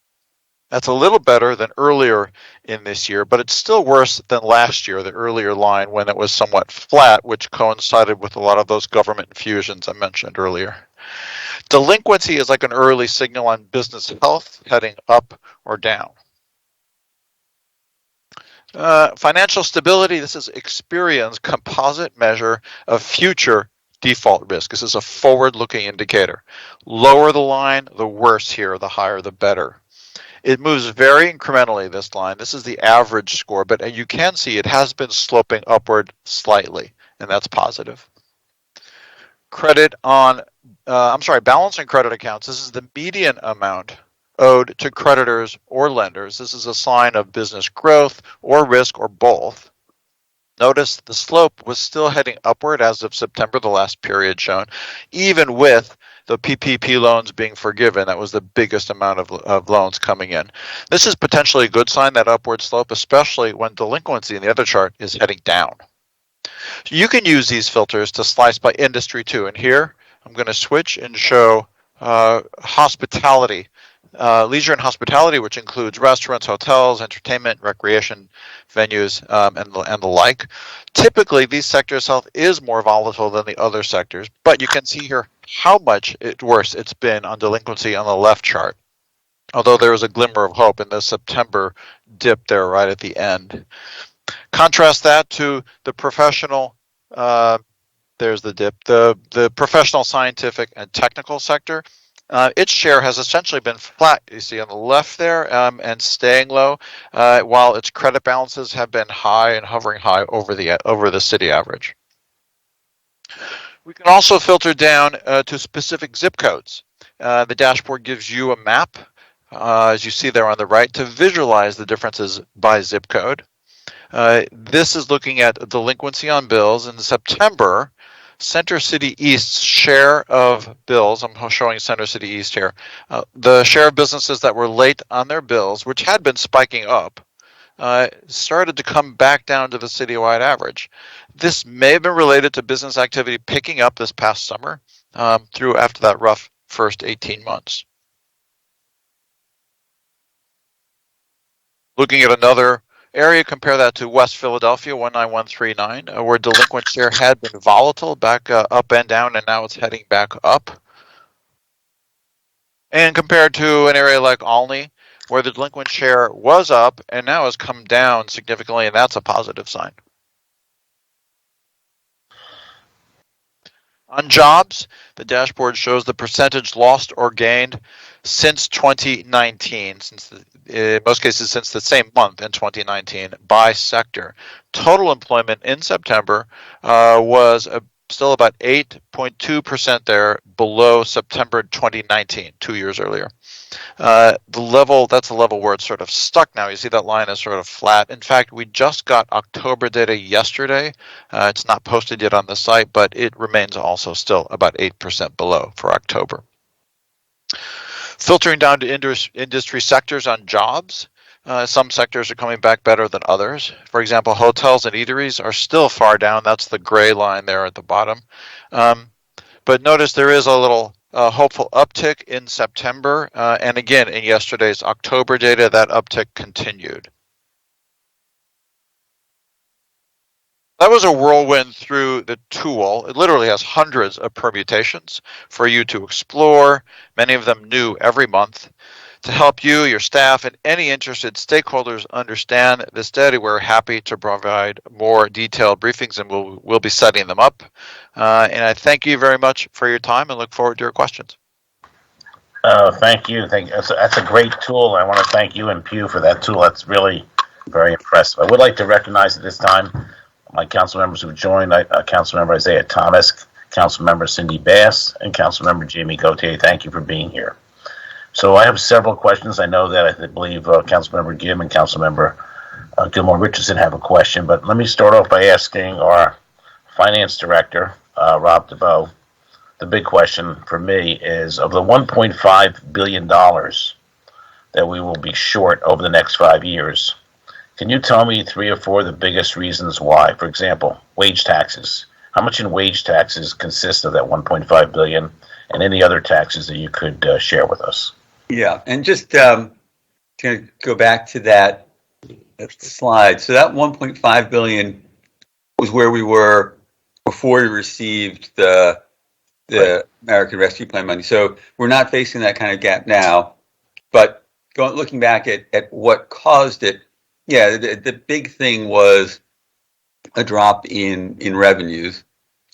That's a little better than earlier in this year, but it's still worse than last year, the earlier line, when it was somewhat flat, which coincided with a lot of those government infusions I mentioned earlier. Delinquency is like an early signal on business health heading up or down. Financial stability, this is Experian's composite measure of future default risk. This is a forward-looking indicator. Lower the line, the worse here, the higher the better. It moves very incrementally, this line. This is the average score, but you can see it has been sloping upward slightly, and that's positive. Balance on credit accounts. This is the median amount owed to creditors or lenders. This is a sign of business growth or risk or both. Notice the slope was still heading upward as of September, the last period shown, even with the PPP loans being forgiven. That was the biggest amount of loans coming in. This is potentially a good sign, that upward slope, especially when delinquency in the other chart is heading down. You can use these filters to slice by industry too. And here I'm going to switch and show hospitality. Leisure and hospitality, which includes restaurants, hotels, entertainment, recreation venues, and the like. Typically, these sectors' health is more volatile than the other sectors, but you can see here how much worse it's been on delinquency on the left chart, although there was a glimmer of hope in the September dip there right at the end. Contrast that to the professional, there's the dip, the professional, scientific, and technical sector. Its share has essentially been flat, you see on the left there, and staying low, while its credit balances have been high and hovering high over the city average. We can also filter down to specific zip codes. The dashboard gives you a map, as you see there on the right, to visualize the differences by zip code. This is looking at delinquency on bills. In September, Center City East's share of bills, I'm showing Center City East here, the share of businesses that were late on their bills, which had been spiking up, started to come back down to the citywide average. This may have been related to business activity picking up this past summer through after that rough first 18 months. Looking at another area, compare that to West Philadelphia, 19139, where delinquent share had been volatile, back up and down, and now it's heading back up. And compared to an area like Olney, where the delinquent share was up and now has come down significantly, and that's a positive sign. On jobs, the dashboard shows the percentage lost or gained since 2019, in most cases since the same month in 2019, by sector. Total employment in September was still about 8.2% there, below September 2019, 2 years earlier. That's the level where it's sort of stuck now. You see that line is sort of flat. In fact, we just got October data yesterday. It's not posted yet on the site, but it remains also still about 8% below for October. Filtering down to industry sectors on jobs, some sectors are coming back better than others. For example, hotels and eateries are still far down. That's the gray line there at the bottom. But notice there is a little hopeful uptick in September. And again, in yesterday's October data, that uptick continued. That was a whirlwind through the tool. It literally has hundreds of permutations for you to explore, many of them new every month. To help you, your staff, and any interested stakeholders understand this data, we're happy to provide more detailed briefings, and we'll be setting them up. And I thank you very much for your time and look forward to your questions. Thank you. That's a great tool. I want to thank you and Pew for that tool. That's really very impressive. I would like to recognize at this time my council members who joined, Councilmember Isaiah Thomas, Councilmember Cindy Bass, and Councilmember Jamie Gauthier. Thank you for being here. So I have several questions. I know that I believe Councilmember Gim and Councilmember Gilmore Richardson have a question, but let me start off by asking our Finance Director, Rob DeVoe. The big question for me is, of the $1.5 billion that we will be short over the next 5 years, can you tell me 3 or 4 of the biggest reasons why? For example, wage taxes. How much in wage taxes consist of that $1.5 billion, and any other taxes that you could share with us? Yeah, and just to go back to that slide. So that $1.5 billion was where we were before we received the American Rescue Plan money. So we're not facing that kind of gap now. But looking back at what caused it, yeah, the big thing was a drop in revenues.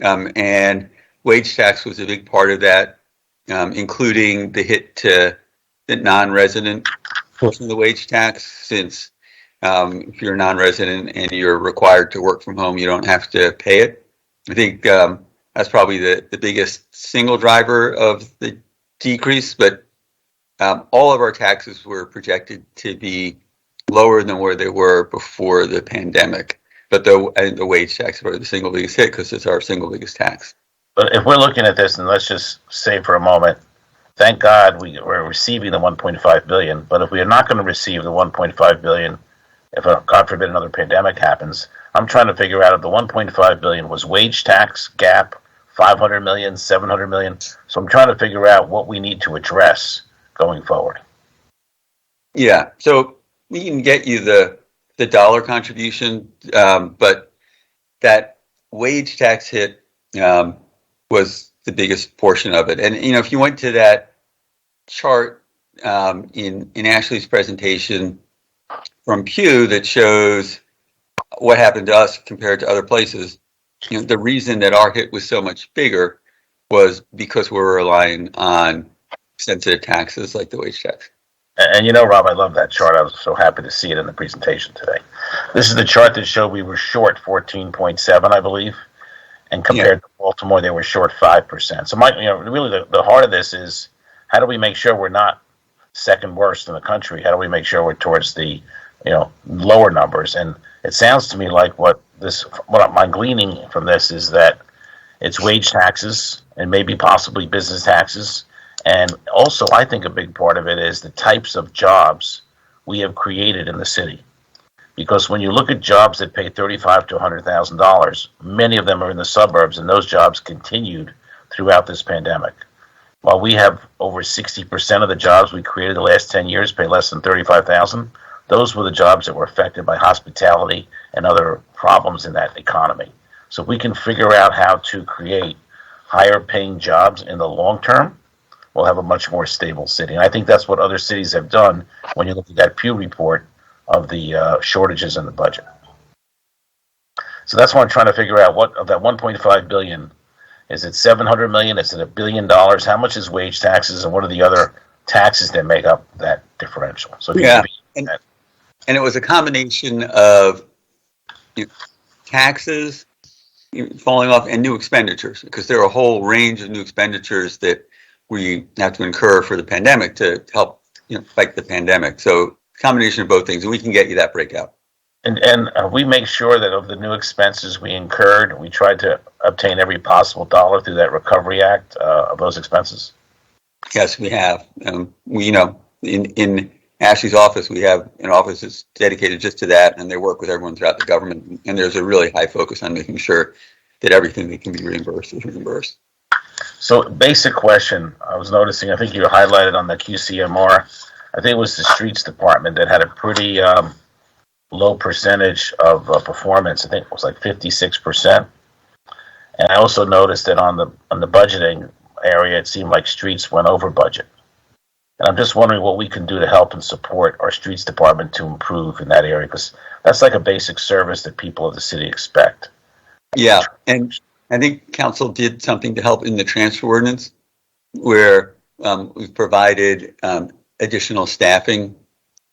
And wage tax was a big part of that, including the hit to the non-resident portion of the wage tax, since if you're a non-resident and you're required to work from home, you don't have to pay it. I think that's probably the biggest single driver of the decrease, but all of our taxes were projected to be lower than where they were before the pandemic. But the wage tax is the single biggest hit because it's our single biggest tax. But if we're looking at this, and let's just say for a moment, thank God we're receiving the 1.5 billion. But if we are not going to receive the 1.5 billion, if God forbid another pandemic happens, I'm trying to figure out if the 1.5 billion was wage tax, gap, 500 million, 700 million. So I'm trying to figure out what we need to address going forward. Yeah. So we can get you the dollar contribution, but that wage tax hit was the biggest portion of it. And if you went to that chart in Ashley's presentation from Pew that shows what happened to us compared to other places, the reason that our hit was so much bigger was because we're relying on sensitive taxes like the wage tax. And Rob, I love that chart. I was so happy to see it in the presentation today. This is the chart that showed we were short 14.7, I believe, and compared to Baltimore, they were short 5%. So really the heart of this is, how do we make sure we're not second worst in the country? How do we make sure we're towards the lower numbers? And it sounds to me like what my gleaning from this is that it's wage taxes and maybe possibly business taxes. And also, I think a big part of it is the types of jobs we have created in the city. Because when you look at jobs that pay $35,000 to $100,000, many of them are in the suburbs, and those jobs continued throughout this pandemic. While we have over 60% of the jobs we created the last 10 years pay less than $35,000, those were the jobs that were affected by hospitality and other problems in that economy. So if we can figure out how to create higher paying jobs in the long term, we'll have a much more stable city. And I think that's what other cities have done when you look at that Pew report of the shortages in the budget. So that's why I'm trying to figure out, what of that 1.5 billion, is it 700 million? Is it $1 billion? How much is wage taxes, and what are the other taxes that make up that differential? So and it was a combination of taxes falling off and new expenditures, because there are a whole range of new expenditures that we have to incur for the pandemic to help fight the pandemic. So combination of both things, and we can get you that breakout. And we make sure that of the new expenses we incurred, we tried to obtain every possible dollar through that Recovery Act of those expenses. Yes, we have. In Ashley's office, we have an office that's dedicated just to that, and they work with everyone throughout the government. And there's a really high focus on making sure that everything that can be reimbursed is reimbursed. So, basic question, I was noticing, I think you highlighted on the QCMR, I think it was the streets department that had a pretty low percentage of performance. I think it was like 56%. And I also noticed that on the budgeting area, it seemed like streets went over budget. And I'm just wondering what we can do to help and support our streets department to improve in that area, because that's like a basic service that people of the city expect. Yeah, and I think council did something to help in the transfer ordinance, where we've provided additional staffing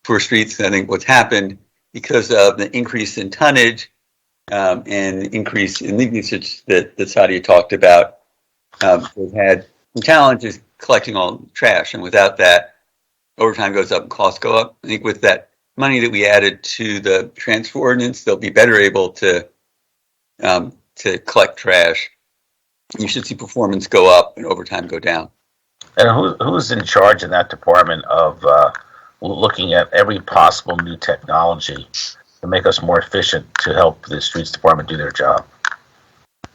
for streets. I think what's happened, because of the increase in tonnage and increase in lead usage that Sadia talked about, we've had some challenges collecting all trash, and without that, overtime goes up and costs go up. I think with that money that we added to the transfer ordinance, they'll be better able to collect trash. You should see performance go up and overtime go down. And who's in charge in that department of looking at every possible new technology to make us more efficient to help the streets department do their job?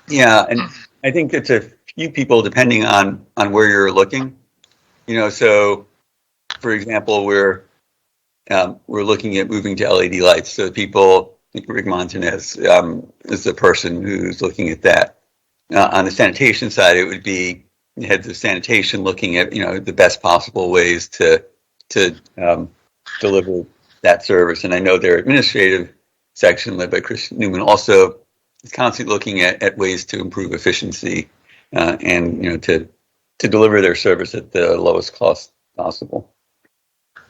Yeah, and I think it's a few people depending on where you're looking. So for example, we're looking at moving to LED lights. So people, I think Rick Montanez is the person who's looking at that. On the sanitation side, it would be heads of sanitation looking at the best possible ways to deliver that service. And I know their administrative section, led by Chris Newman, also is constantly looking at ways to improve efficiency and to deliver their service at the lowest cost possible.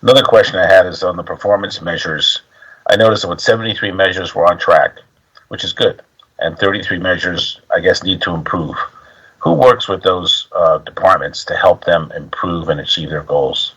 Another question I had is on the performance measures. I noticed that with 73 measures we're on track, which is good, and 33 measures, I guess, need to improve. Who works with those departments to help them improve and achieve their goals?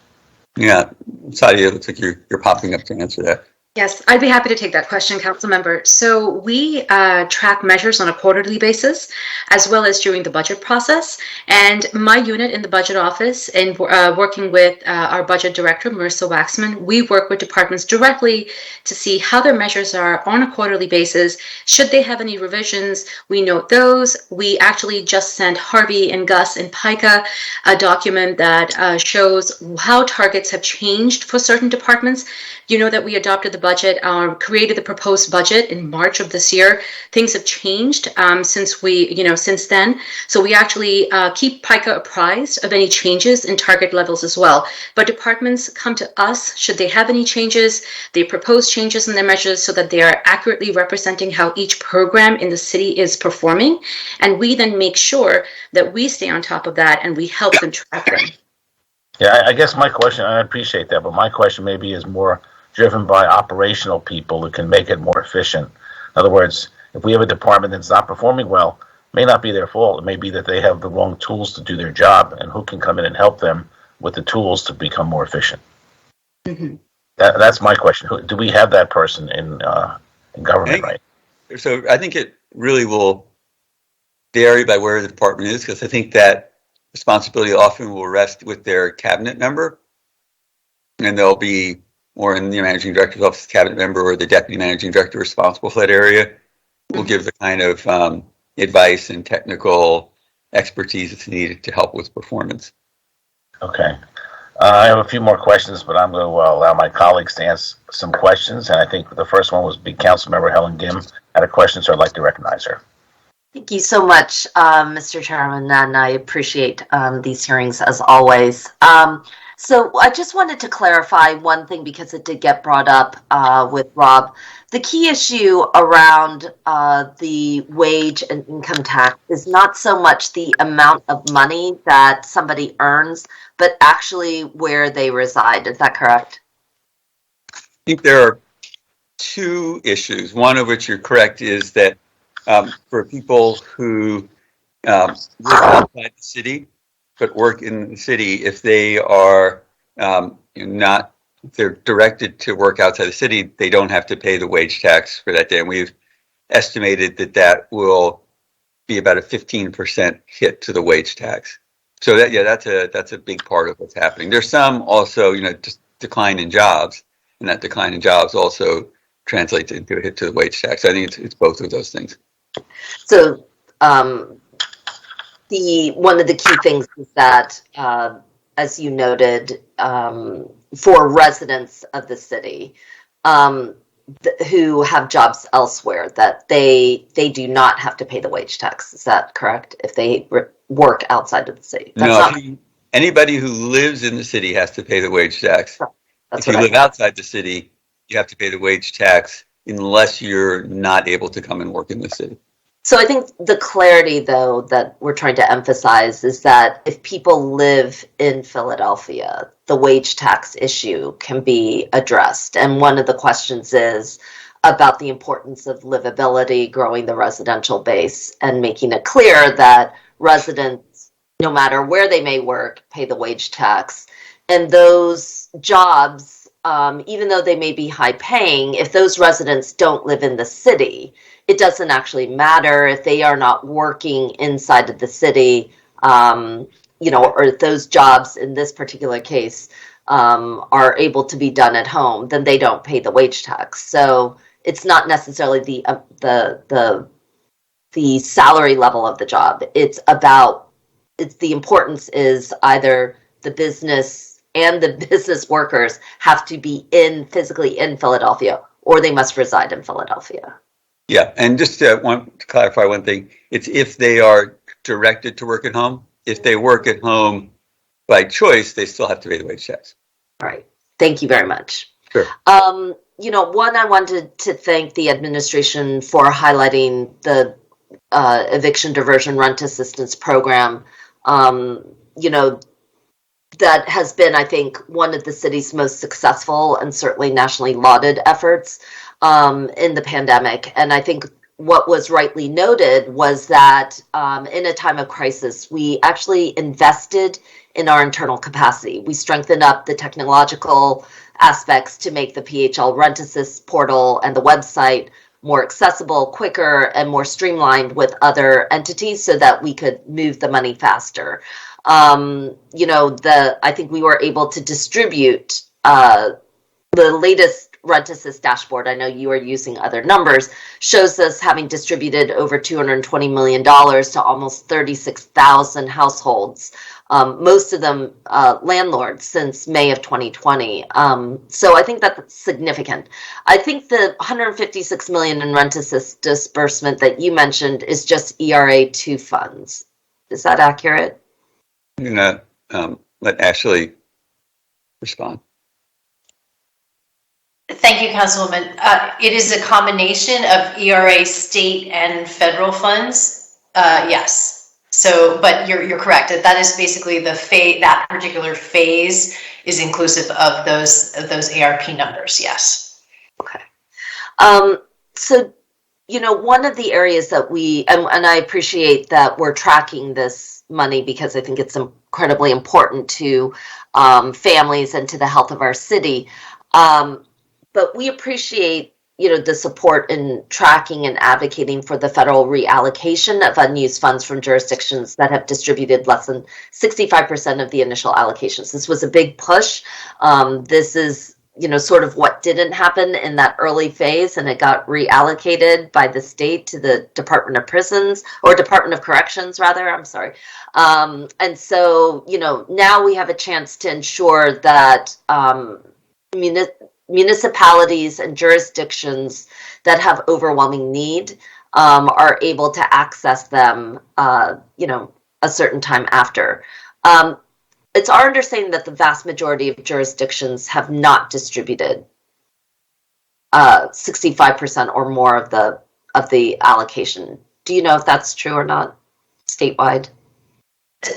Yeah, Sadia, it looks like you're popping up to answer that. Yes, I'd be happy to take that question, Council Member. So we track measures on a quarterly basis, as well as during the budget process. And my unit in the budget office, and working with our budget director, Marissa Waxman, we work with departments directly to see how their measures are on a quarterly basis. Should they have any revisions, we note those. We actually just sent Harvey and Gus and PICA a document that shows how targets have changed for certain departments. You know that we adopted the budget, created the proposed budget in March of this year. Things have changed since then. So we actually keep PICA apprised of any changes in target levels as well. But departments come to us should they have any changes. They propose changes in their measures so that they are accurately representing how each program in the city is performing. And we then make sure that we stay on top of that and we help them track them. Yeah, I guess my question, I appreciate that, but my question maybe is more driven by operational people who can make it more efficient. In other words, if we have a department that's not performing well, it may not be their fault. It may be that they have the wrong tools to do their job, and who can come in and help them with the tools to become more efficient? Mm-hmm. That's my question. Do we have that person in government, right? So I think it really will vary by where the department is, because I think that responsibility often will rest with their cabinet member, and they'll be or in the managing director's office, cabinet member or the deputy managing director responsible for that area will give the kind of advice and technical expertise that's needed to help with performance. Okay. I have a few more questions, but I'm going to allow my colleagues to answer some questions. And I think the first one was Councilmember Helen Gim had a question, so I'd like to recognize her. Thank you so much, Mr. Chairman, and I appreciate these hearings as always. So I just wanted to clarify one thing because it did get brought up with Rob. The key issue around the wage and income tax is not so much the amount of money that somebody earns, but actually where they reside. Is that correct? I think there are two issues. One of which you're correct is that for people who live outside the city but work in the city, if they are if they're directed to work outside the city, they don't have to pay the wage tax for that day. And we've estimated that will be about a 15% hit to the wage tax. So that's a big part of what's happening. There's some also, just decline in jobs, and that decline in jobs also translates into a hit to the wage tax. I think it's both of those things. So one of the key things is that, as you noted, for residents of the city who have jobs elsewhere, that they do not have to pay the wage tax. Is that correct? If they work outside of the city? Anybody who lives in the city has to pay the wage tax. If you live outside the city, you have to pay the wage tax unless you're not able to come and work in the city. So I think the clarity, though, that we're trying to emphasize is that if people live in Philadelphia, the wage tax issue can be addressed. And one of the questions is about the importance of livability, growing the residential base, and making it clear that residents, no matter where they may work, pay the wage tax. And those jobs, even though they may be high paying, if those residents don't live in the city, it doesn't actually matter if they are not working inside of the city, or if those jobs in this particular case are able to be done at home, then they don't pay the wage tax. So it's not necessarily the salary level of the job. It's the importance is either the business and the business workers have to be physically in Philadelphia, or they must reside in Philadelphia. Yeah, and just want to clarify one thing. It's if they are directed to work at home. If they work at home by choice, they still have to pay the wage tax. All right. Thank you very much. Sure. I wanted to thank the administration for highlighting the eviction diversion rent assistance program, that has been, I think, one of the city's most successful and certainly nationally lauded efforts in the pandemic. And I think what was rightly noted was that in a time of crisis, we actually invested in our internal capacity. We strengthened up the technological aspects to make the PHL Rent Assist portal and the website more accessible, quicker, and more streamlined with other entities so that we could move the money faster. I think we were able to distribute the latest Rent Assist dashboard. I know you are using other numbers, shows us having distributed over $220 million to almost 36,000 households, most of them landlords, since May of 2020. So I think that's significant. I think the $156 million in Rent Assist disbursement that you mentioned is just ERA2 funds. Is that accurate? I'm going to let Ashley respond. Thank you, Councilwoman. It is a combination of ERA state and federal funds. Yes. So, but you're correct. That is basically the phase. That particular phase is inclusive of those ARP numbers. Yes. Okay. So, one of the areas that we and I appreciate that we're tracking this money because I think it's incredibly important to families and to the health of our city. But we appreciate, the support in tracking and advocating for the federal reallocation of unused funds from jurisdictions that have distributed less than 65% of the initial allocations. This was a big push. This is, sort of what didn't happen in that early phase, and it got reallocated by the state to the Department of Prisons, or Department of Corrections, rather. I'm sorry. And so, now we have a chance to ensure that municipalities and jurisdictions that have overwhelming need are able to access them, a certain time after. It's our understanding that the vast majority of jurisdictions have not distributed 65% or more of the allocation. Do you know if that's true or not, statewide?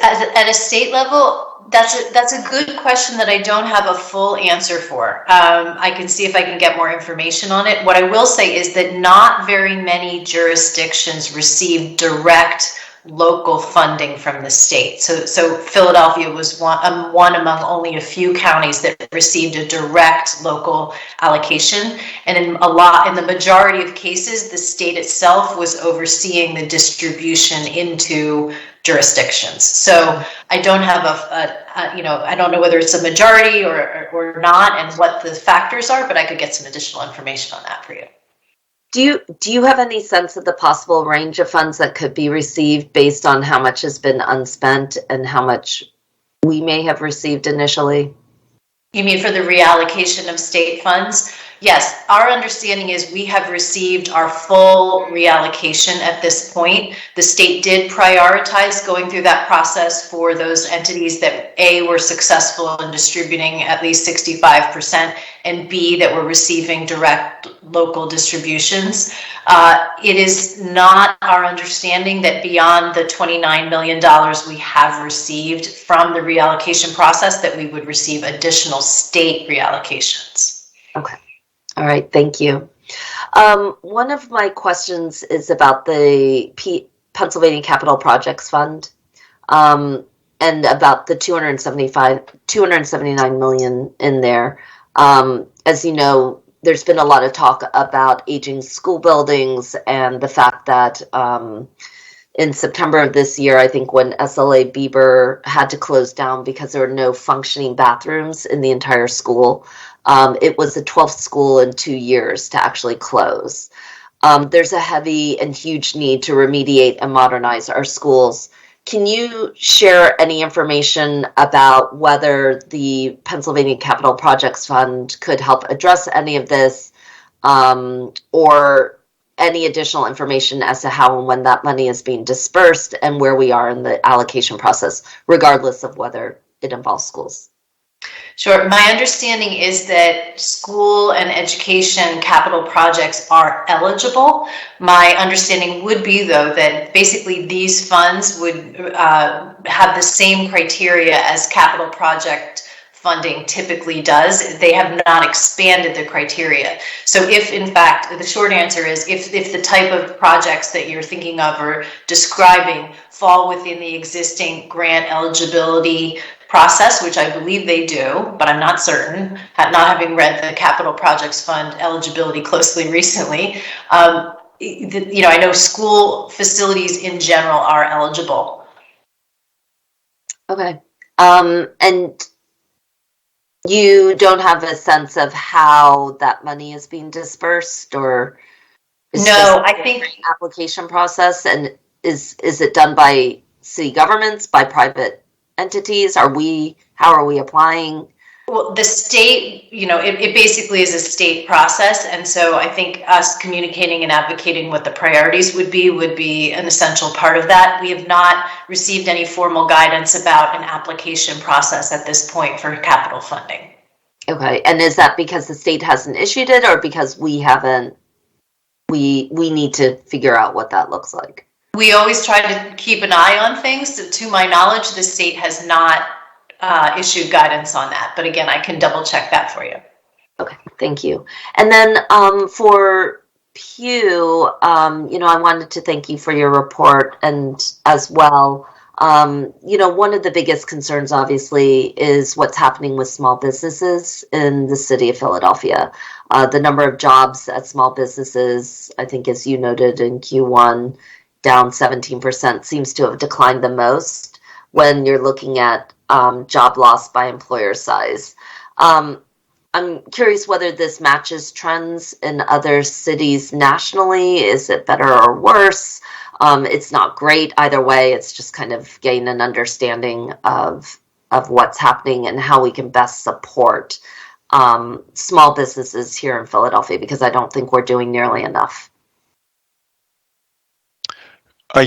At a state level, that's a good question that I don't have a full answer for. I can see if I can get more information on it. What I will say is that not very many jurisdictions receive direct local funding from the state. So Philadelphia was one among only a few counties that received a direct local allocation. And in the majority of cases, the state itself was overseeing the distribution into jurisdictions. So I don't have I don't know whether it's a majority or not and what the factors are, but I could get some additional information on that for you. Do you have any sense of the possible range of funds that could be received based on how much has been unspent and how much we may have received initially? You mean for the reallocation of state funds? Yes, our understanding is we have received our full reallocation at this point. The state did prioritize going through that process for those entities that A, were successful in distributing at least 65%, and B, that were receiving direct local distributions. It is not our understanding that beyond the $29 million we have received from the reallocation process that we would receive additional state reallocations. Okay. All right. Thank you. One of my questions is about the Pennsylvania Capital Projects Fund and about the $279 million in there. As you know, there's been a lot of talk about aging school buildings and the fact that in September of this year, I think when SLA Bieber had to close down because there were no functioning bathrooms in the entire school, it was the 12th school in 2 years to actually close. There's a heavy and huge need to remediate and modernize our schools. Can you share any information about whether the Pennsylvania Capital Projects Fund could help address any of this, or any additional information as to how and when that money is being dispersed and where we are in the allocation process, regardless of whether it involves schools? Sure. My understanding is that school and education capital projects are eligible. My understanding would be, though, that basically these funds would have the same criteria as capital project funding typically does. They have not expanded the criteria. So if, in fact, the short answer is if the type of projects that you're thinking of or describing fall within the existing grant eligibility process, which I believe they do, but I'm not certain, not having read the Capital Projects Fund eligibility closely recently. I know school facilities in general are eligible. Okay. And you don't have a sense of how that money is being dispersed, or no? I think application process, and is it done by city governments, by private entities? How are we applying? Well, the state, it basically is a state process. And so I think us communicating and advocating what the priorities would be an essential part of that. We have not received any formal guidance about an application process at this point for capital funding. Okay. And is that because the state hasn't issued it, or because we haven't, we need to figure out what that looks like? We always try to keep an eye on things. So to my knowledge, the state has not issued guidance on that, but again, I can double check that for you. Okay, thank you. And then for Pew, I wanted to thank you for your report, and as well, one of the biggest concerns, obviously, is what's happening with small businesses in the city of Philadelphia. The number of jobs at small businesses, I think, as you noted in Q1, down 17%, seems to have declined the most when you're looking at job loss by employer size. I'm curious whether this matches trends in other cities nationally. Is it better or worse? It's not great either way. It's just kind of getting an understanding of what's happening and how we can best support small businesses here in Philadelphia, because I don't think we're doing nearly enough. Hi.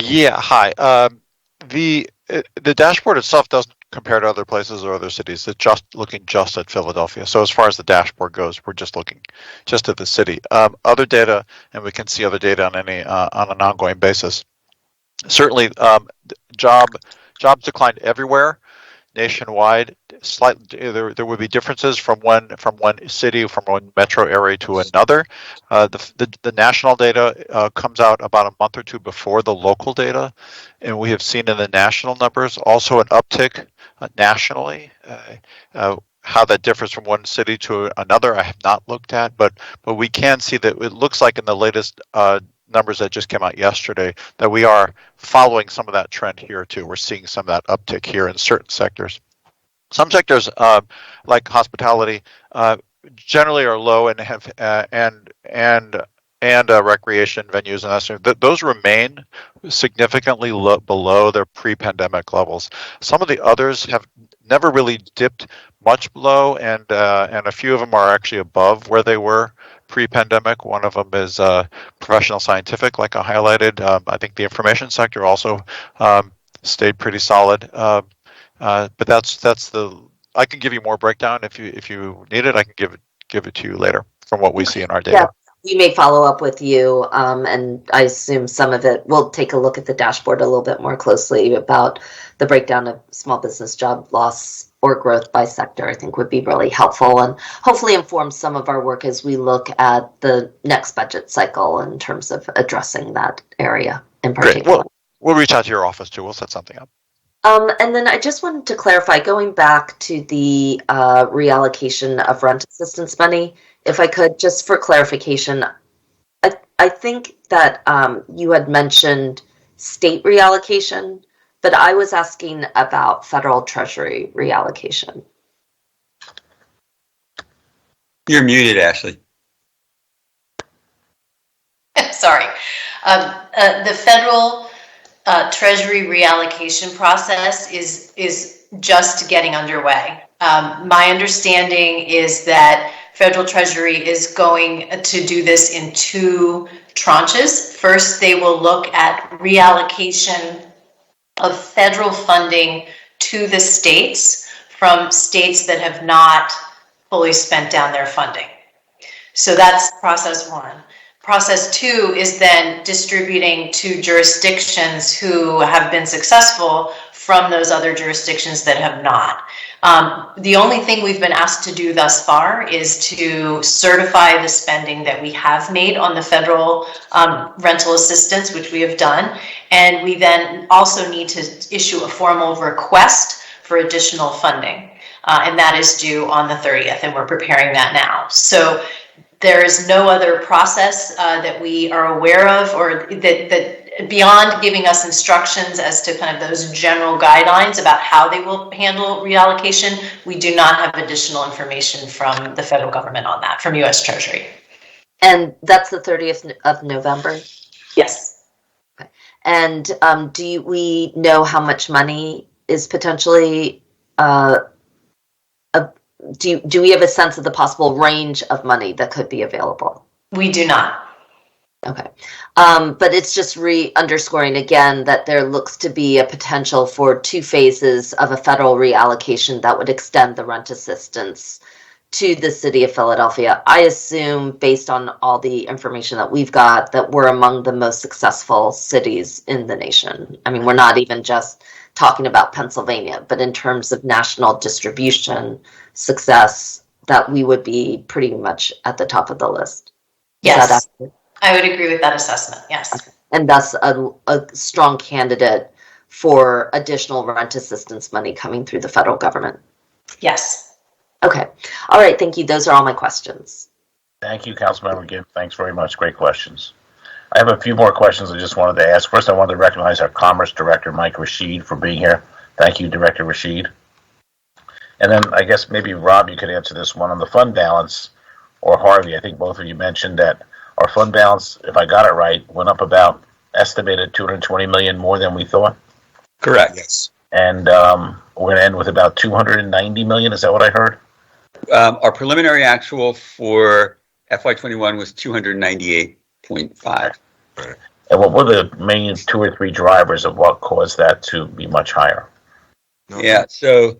The dashboard itself doesn't compare to other places or other cities. It's just looking just at Philadelphia. So as far as the dashboard goes, we're just looking just at the city. Other data, and we can see other data on an ongoing basis. Certainly, jobs declined everywhere, nationwide. Slightly, there would be differences from one city, from one metro area to another. The national data comes out about a month or two before the local data, and we have seen in the national numbers also an uptick nationally. How that differs from one city to another, I have not looked at, but we can see that it looks like in the latest numbers that just came out yesterday that we are following some of that trend here too. We're seeing some of that uptick here in certain sectors. Some sectors, like hospitality, generally are low and have recreation venues and that sort of, those remain significantly below their pre-pandemic levels. Some of the others have never really dipped much below, and a few of them are actually above where they were pre-pandemic. One of them is professional scientific, like I highlighted. I think the information sector also stayed pretty solid. But that's the. I can give you more breakdown if you need it. I can give it to you later from what we see in our data. Yeah, we may follow up with you, and I assume some of it. We'll take a look at the dashboard a little bit more closely about the breakdown of small business job loss or growth by sector. I think would be really helpful and hopefully inform some of our work as we look at the next budget cycle in terms of addressing that area in particular. Great. We'll reach out to your office too. We'll set something up. And then I just wanted to clarify, going back to the reallocation of rent assistance money, if I could, just for clarification, I think that you had mentioned state reallocation, but I was asking about federal treasury reallocation. You're muted, Ashley. Sorry. The federal treasury reallocation process is just getting underway. My understanding is that federal treasury is going to do this in two tranches. First, they will look at reallocation of federal funding to the states from states that have not fully spent down their funding. So that's process one. Process two is then distributing to jurisdictions who have been successful from those other jurisdictions that have not. The only thing we've been asked to do thus far is to certify the spending that we have made on the federal rental assistance, which we have done. And we then also need to issue a formal request for additional funding. And that is due on the 30th, and we're preparing that now. So there is no other process that we are aware of, or that beyond giving us instructions as to kind of those general guidelines about how they will handle reallocation. We do not have additional information from the federal government on that, from U.S. Treasury. And that's the 30th of November? Yes. Okay. And do we know how much money is potentially, do we have a sense of the possible range of money that could be available? We do not. Okay. But it's just underscoring again that there looks to be a potential for 2 phases of a federal reallocation that would extend the rent assistance to the city of Philadelphia. I assume, based on all the information that we've got, that we're among the most successful cities in the nation. I mean, we're not even just talking about Pennsylvania, but in terms of national distribution success, that we would be pretty much at the top of the list. Yes, I would agree with that assessment, yes. Okay. And thus a strong candidate for additional rent assistance money coming through the federal government. Yes. Okay. All right. Thank you. Those are all my questions. Thank you, Councilmember Gibb. Thanks very much. Great questions. I have a few more questions I just wanted to ask. First, I wanted to recognize our Commerce Director, Mike Rashid, for being here. Thank you, Director Rashid. And then I guess maybe, Rob, you could answer this one on the fund balance, or Harvey. I think both of you mentioned that our fund balance, if I got it right, went up about estimated $220 million more than we thought. Correct. Yes. And we're going to end with about $290 million. Is that what I heard? Our preliminary actual for FY21 was 298.5. And what were the main 2 or 3 drivers of what caused that to be much higher? Yeah, so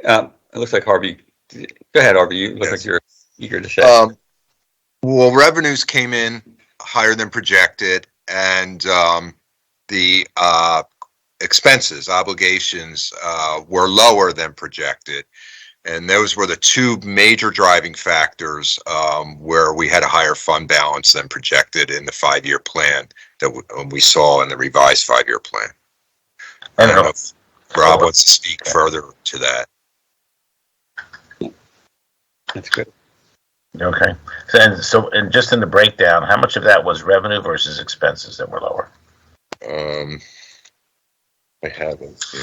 it looks like Harvey. Go ahead, Harvey. You look like you're eager to say. Well, revenues came in higher than projected, and the expenses, obligations, were lower than projected. And those were the 2 major driving factors where we had a higher fund balance than projected in the 5-year plan that we saw in the revised 5-year plan. I don't know if Rob wants to speak further to that. That's good. Okay. And just in the breakdown, how much of that was revenue versus expenses that were lower? I haven't seen.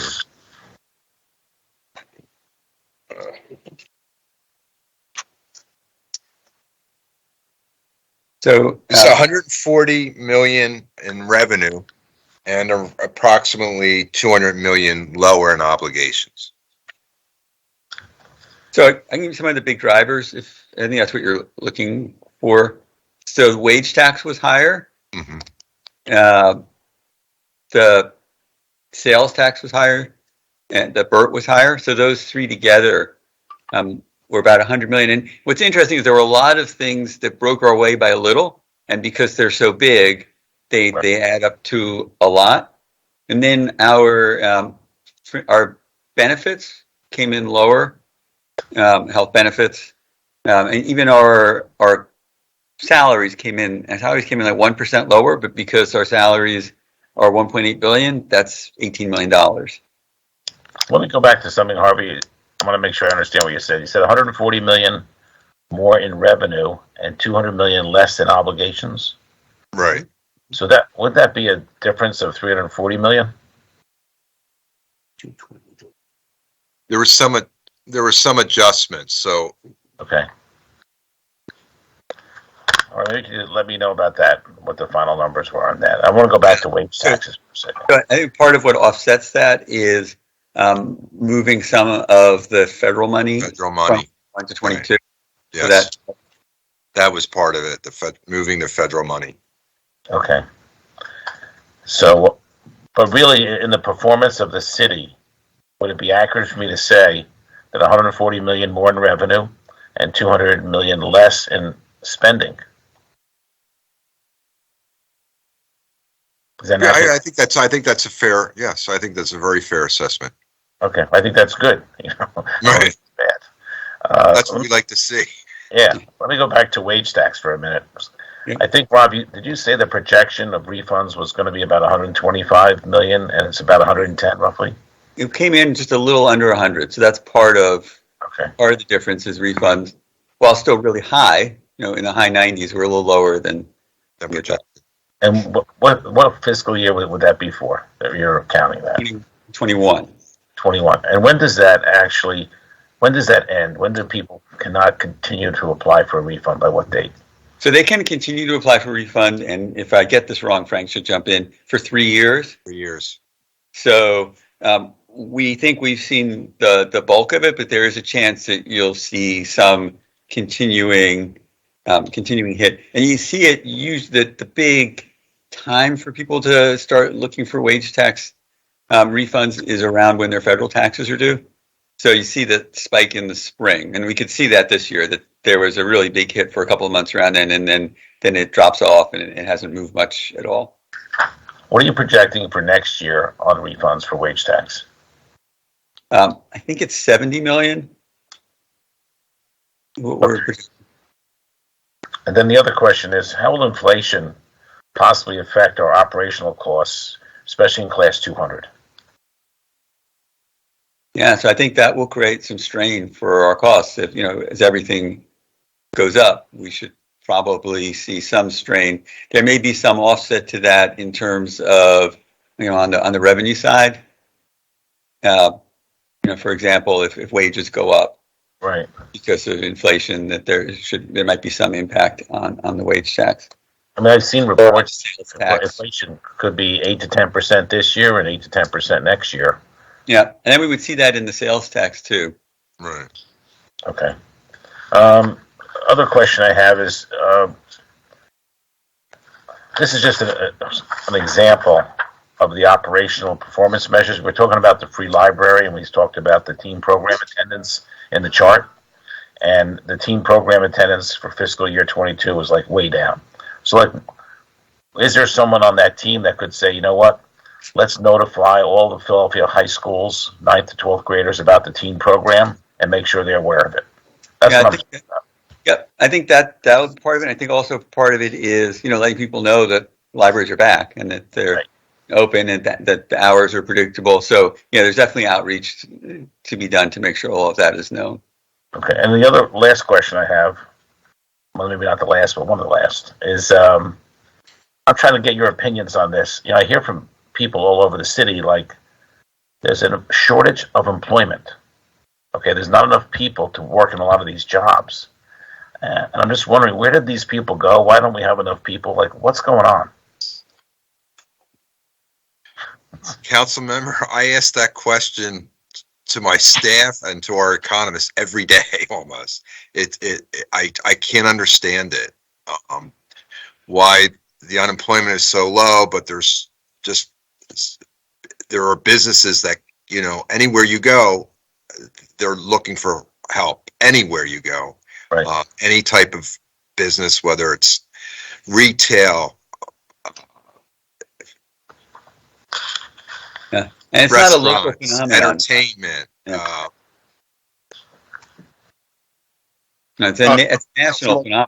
So it's 140 million in revenue and approximately 200 million lower in obligations. So I can give you some of the big drivers, if I think that's what you're looking for. So the wage tax was higher. Mm-hmm. The sales tax was higher, and the BERT was higher. So those 3 together were about 100 million. And what's interesting is there were a lot of things that broke our way by a little, and because they're so big, they add up to a lot. And then our benefits came in lower. Health benefits, and even our salaries came in. And salaries came in like 1% lower, but because our salaries are 1.8 billion, that's $18 million. Let me go back to something, Harvey. I want to make sure I understand what you said. You said 140 million more in revenue and 200 million less in obligations. Right. So that would that be a difference of 340 million? There were some adjustments, so. Okay. All right, maybe you could let me know about that, what the final numbers were on that. I want to go back to wage taxes for a second. I think part of what offsets that is moving some of the federal money from 1 to 22. Right. Yes. So that was part of it, moving the federal money. Okay. So, but really, in the performance of the city, would it be accurate for me to say that 140 million more in revenue and 200 million less in spending. Is that Yeah, accurate? I think that's a fair, yes, I think that's a very fair assessment. Okay, I think that's good. You know, Right. bad. That's what we like to see. Yeah, let me go back to wage tax for a minute. Yeah. I think, Rob, did you say the projection of refunds was going to be about 125 million, and it's about 110 roughly? It came in just a little under 100, so that's part of the difference is refunds, while still really high. In the high 90s, we're a little lower than That project. And what fiscal year would that be for? That you're counting that? 21. 21. And when does that end? When do people cannot continue to apply for a refund? By what date? So they can continue to apply for refund, and if I get this wrong, Frank should jump in, for 3 years. 3 years. So we think we've seen the bulk of it, but there is a chance that you'll see some continuing hit. And you see it use the big time for people to start looking for wage tax refunds is around when their federal taxes are due. So you see the spike in the spring, and we could see that this year, that there was a really big hit for a couple of months around then, and then it drops off and it hasn't moved much at all. What are you projecting for next year on refunds for wage tax? I think it's 70 million. And then the other question is, how will inflation possibly affect our operational costs, especially in Class 200? Yeah, so I think that will create some strain for our costs. If as everything goes up, we should probably see some strain. There may be some offset to that in terms of on the revenue side. For example, if wages go up, right, because of inflation, that there might be some impact on the wage tax. I mean, I've seen reports inflation could be 8 to 10% this year and 8 to 10% next year. Yeah, and then we would see that in the sales tax too. Right. Okay. Other question I have is, this is just an example of the operational performance measures. We're talking about the free library, and we talked about the team program attendance in the chart. And the team program attendance for fiscal year 22 was like way down. So is there someone on that team that could say, you know what, let's notify all the Philadelphia high schools, 9th to 12th graders about the team program and make sure they're aware of it? That's what I'm thinking about. Yeah, I think that was part of it. I think also part of it is, letting people know that libraries are back and that they're open and that the hours are predictable. So, there's definitely outreach to be done to make sure all of that is known. Okay, and the last question I have, well, maybe not the last, but one of the last, is I'm trying to get your opinions on this. I hear from people all over the city, like, there's a shortage of employment. Okay, there's not enough people to work in a lot of these jobs. And I'm just wondering, where did these people go? Why don't we have enough people? Like, what's going on? Council member, I ask that question to my staff and to our economists every day almost. I can't understand it. Why the unemployment is so low, but there are businesses that, anywhere you go, they're looking for help anywhere you go. Right. Any type of business, whether it's retail, yeah, and it's not a local phenomenon. Entertainment. Yeah. No, it's a national phenomenon.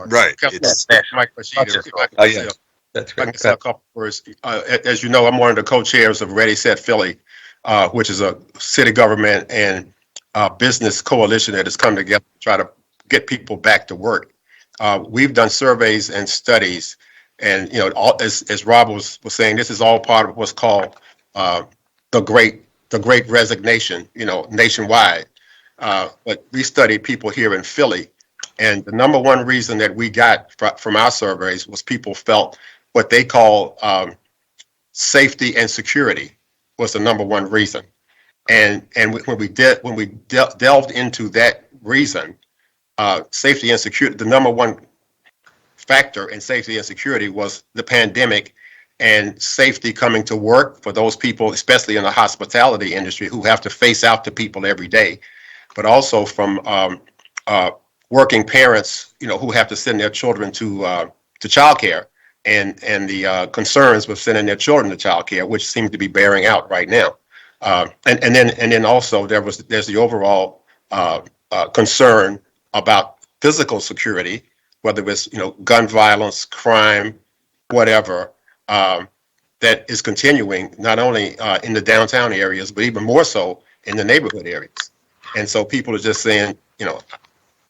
Right. It's Mike Rashid. Oh yeah, that's I great. can say a couple words. As you know, I'm one of the co-chairs of Ready Set Philly, which is a city government and business coalition that has come together to try to get people back to work. We've done surveys and studies, and as Rob was saying, this is all part of what's called the Great Resignation, nationwide. But we studied people here in Philly, and the number one reason that we got from our surveys was people felt what they call safety and security was the number one reason. And when we delved into that reason, safety and security, the number one factor in safety and security was the pandemic and safety coming to work for those people, especially in the hospitality industry, who have to face out to people every day. but also from working parents, who have to send their children to childcare, and the concerns with sending their children to childcare, which seems to be bearing out right now. And then also there's the overall concern about physical security, whether it's gun violence, crime, whatever, that is continuing not only in the downtown areas, but even more so in the neighborhood areas. And so people are just saying,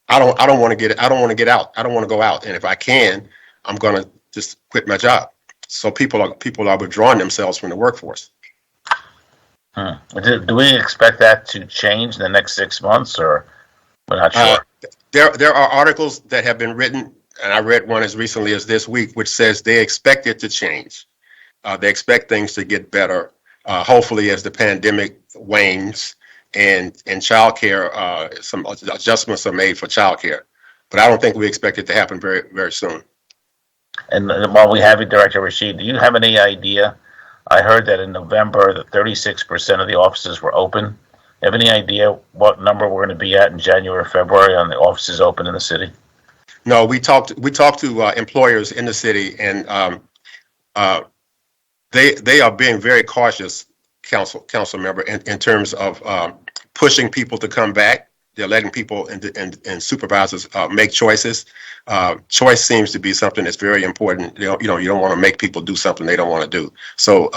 I don't want to get out. I don't want to go out. And if I can, I'm going to just quit my job. So people are withdrawing themselves from the workforce. Do we expect that to change in the next 6 months, or we're not sure? There are articles that have been written, and I read one as recently as this week, which says they expect it to change. They expect things to get better, hopefully as the pandemic wanes and childcare, some adjustments are made for childcare. But I don't think we expect it to happen very, very soon. And while we have you, Director Rashid, do you have any idea? I heard that in November, that 36% of the offices were open. You have any idea what number we're going to be at in January or February on the offices open in the city? No, we talked to employers in the city, and they are being very cautious, council member, in terms of pushing people to come back. They're letting people and supervisors make choices. Choice seems to be something that's very important. You don't want to make people do something they don't want to do. So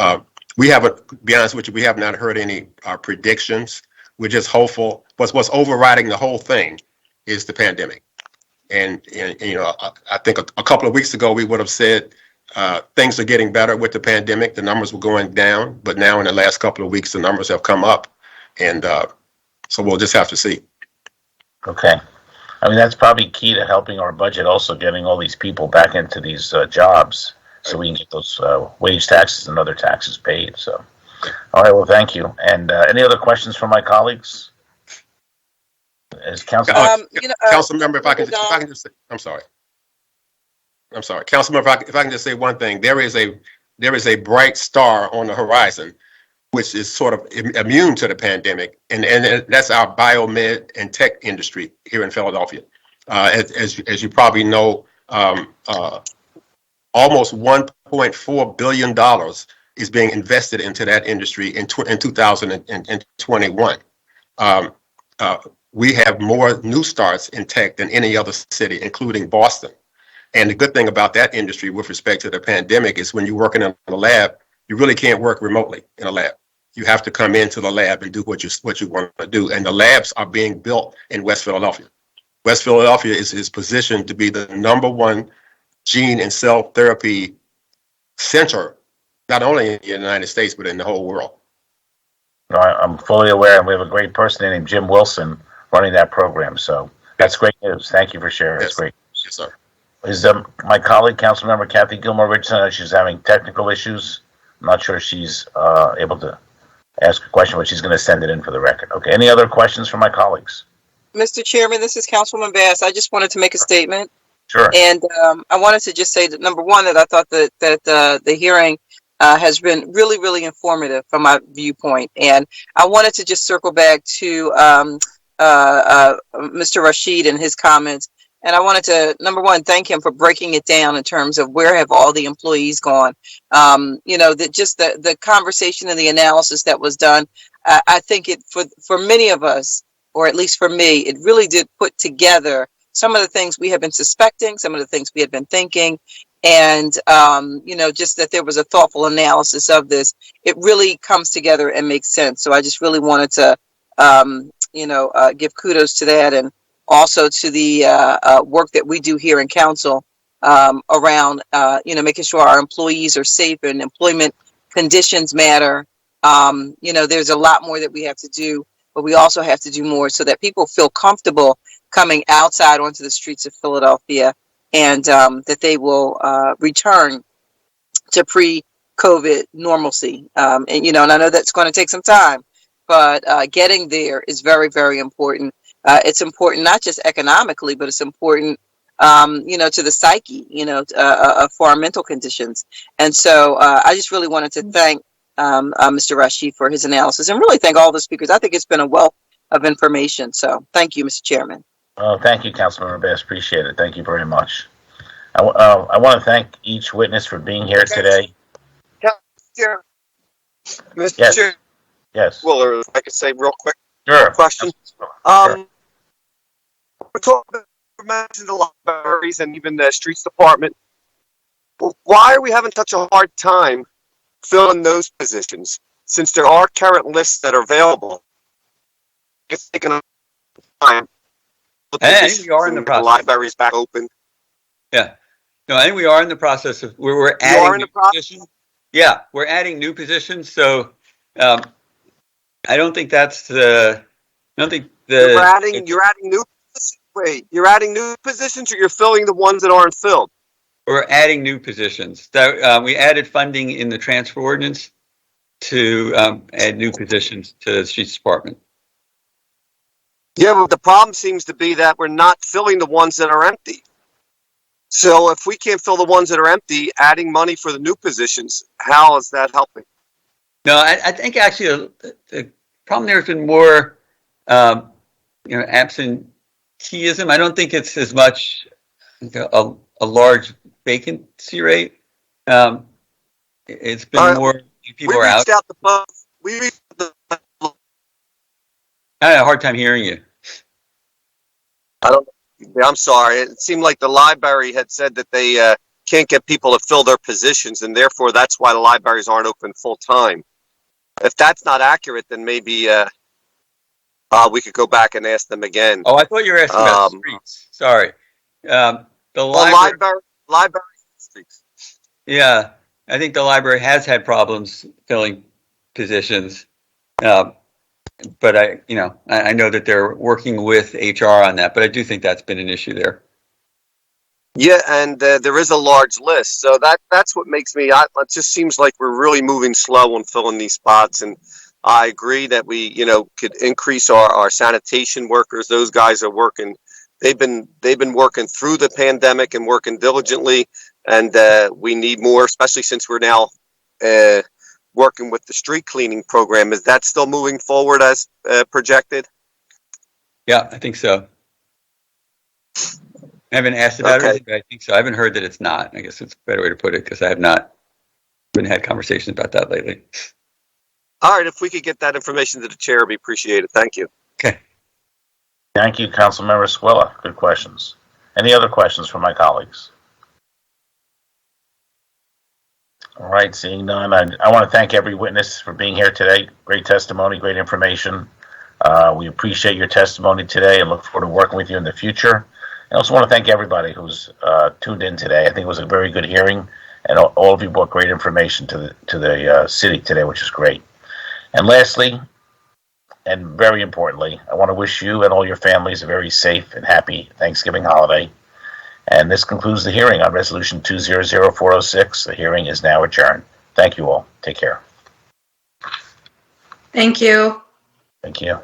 we haven't, to be honest with you, we have not heard any predictions. We're just hopeful. What's overriding the whole thing is the pandemic. And I think a couple of weeks ago we would have said things are getting better with the pandemic. The numbers were going down, but now in the last couple of weeks the numbers have come up, and so we'll just have to see. Okay. I mean, that's probably key to helping our budget, also getting all these people back into these jobs so we can get those wage taxes and other taxes paid. So, all right, well, thank you. And any other questions from my colleagues? As council, council member, if I can just say, I'm sorry, council member, if I can just say one thing, there is a bright star on the horizon, which is sort of immune to the pandemic, and that's our biomed and tech industry here in Philadelphia. As you probably know, almost $1.4 billion is being invested into that industry in 2021. We have more new starts in tech than any other city, including Boston. And the good thing about that industry with respect to the pandemic is when you're working in a lab, you really can't work remotely in a lab. You have to come into the lab and do what you want to do. And the labs are being built in West Philadelphia. West Philadelphia is positioned to be the #1 gene and cell therapy center, not only in the United States, but in the whole world. I'm fully aware, and we have a great person named Jim Wilson running that program. So that's great news. Thank you for sharing. Yes. That's great. Yes, sir. Is my colleague, Councilmember Kathy Gilmore Richardson, she's having technical issues. I'm not sure she's able to ask a question, but she's going to send it in for the record. Okay. Any other questions from my colleagues? Mr. Chairman, this is Councilwoman Bass. I just wanted to make a statement. Sure. And I wanted to just say that, number one, that I thought that the hearing has been really, really informative from my viewpoint. And I wanted to just circle back to Mr. Rashid and his comments. And I wanted to, number one, thank him for breaking it down in terms of where have all the employees gone. The conversation and the analysis that was done, I think it for many of us, or at least for me, it really did put together some of the things we have been suspecting, some of the things we had been thinking, and just that there was a thoughtful analysis of this. It really comes together and makes sense. So I just really wanted to, give kudos to that, and also to the work that we do here in council around, making sure our employees are safe and employment conditions matter. There's a lot more that we have to do, but we also have to do more so that people feel comfortable coming outside onto the streets of Philadelphia, and that they will return to pre-COVID normalcy. And I know that's going to take some time, but getting there is very, very important. It's important not just economically, but it's important, to the psyche, for our mental conditions. And so I just really wanted to thank Mr. Rashid for his analysis, and really thank all the speakers. I think it's been a wealth of information. So thank you, Mr. Chairman. Oh, thank you, Councilmember Bass. Appreciate it. Thank you very much. I want to thank each witness for being here today. Mr. Yes. Chair, Yes. Willer, if I could say real quick Sure. question. Sure. We're talking about the libraries and even the streets department. Well, why are we having such a hard time filling those positions? Since there are current lists that are available, it's taking a time. I think we are in the process. The libraries back open. Yeah. No, I think we are in the process of we're adding new positions. Yeah, we're adding new positions. So I don't think that's the. I don't think the. You're adding new positions. Wait, you're adding new positions, or you're filling the ones that aren't filled? We're adding new positions. That we added funding in the transfer ordinance to add new positions to the streets department. Yeah, but the problem seems to be that we're not filling the ones that are empty. So if we can't fill the ones that are empty, adding money for the new positions, how is that helping? No, I think actually the problem there has been more, absenteeism. I don't think it's as much a large vacancy rate. It's been more people are out. I had a hard time hearing you. I'm sorry. It seemed like the library had said that they can't get people to fill their positions, and therefore that's why the libraries aren't open full time. If that's not accurate, then maybe we could go back and ask them again. Oh, I thought you were asking about the streets. Sorry. Library streets. Yeah, I think the library has had problems filling positions. But I know that they're working with HR on that, but I do think that's been an issue there. Yeah, and there is a large list, so that's what makes me. It just seems like we're really moving slow on filling these spots, and I agree that we, could increase our sanitation workers. Those guys are working. They've been working through the pandemic and working diligently, and we need more, especially since we're now working with the street cleaning program. Is that still moving forward as projected? Yeah, I think so. I haven't asked about it, but I think so. I haven't heard that it's not. I guess it's a better way to put it because I have not had conversations about that lately. All right, if we could get that information to the chair, it'd be appreciated. Thank you. Okay. Thank you, Councilmember Squilla. Good questions. Any other questions from my colleagues? All right, seeing none, I want to thank every witness for being here today. Great testimony, great information. We appreciate your testimony today and look forward to working with you in the future. I also want to thank everybody who's tuned in today. I think it was a very good hearing, and all of you brought great information to the city today, which is great. And lastly, and very importantly, I want to wish you and all your families a very safe and happy Thanksgiving holiday. And this concludes the hearing on Resolution 200406. The hearing is now adjourned. Thank you all. Take care. Thank you. Thank you.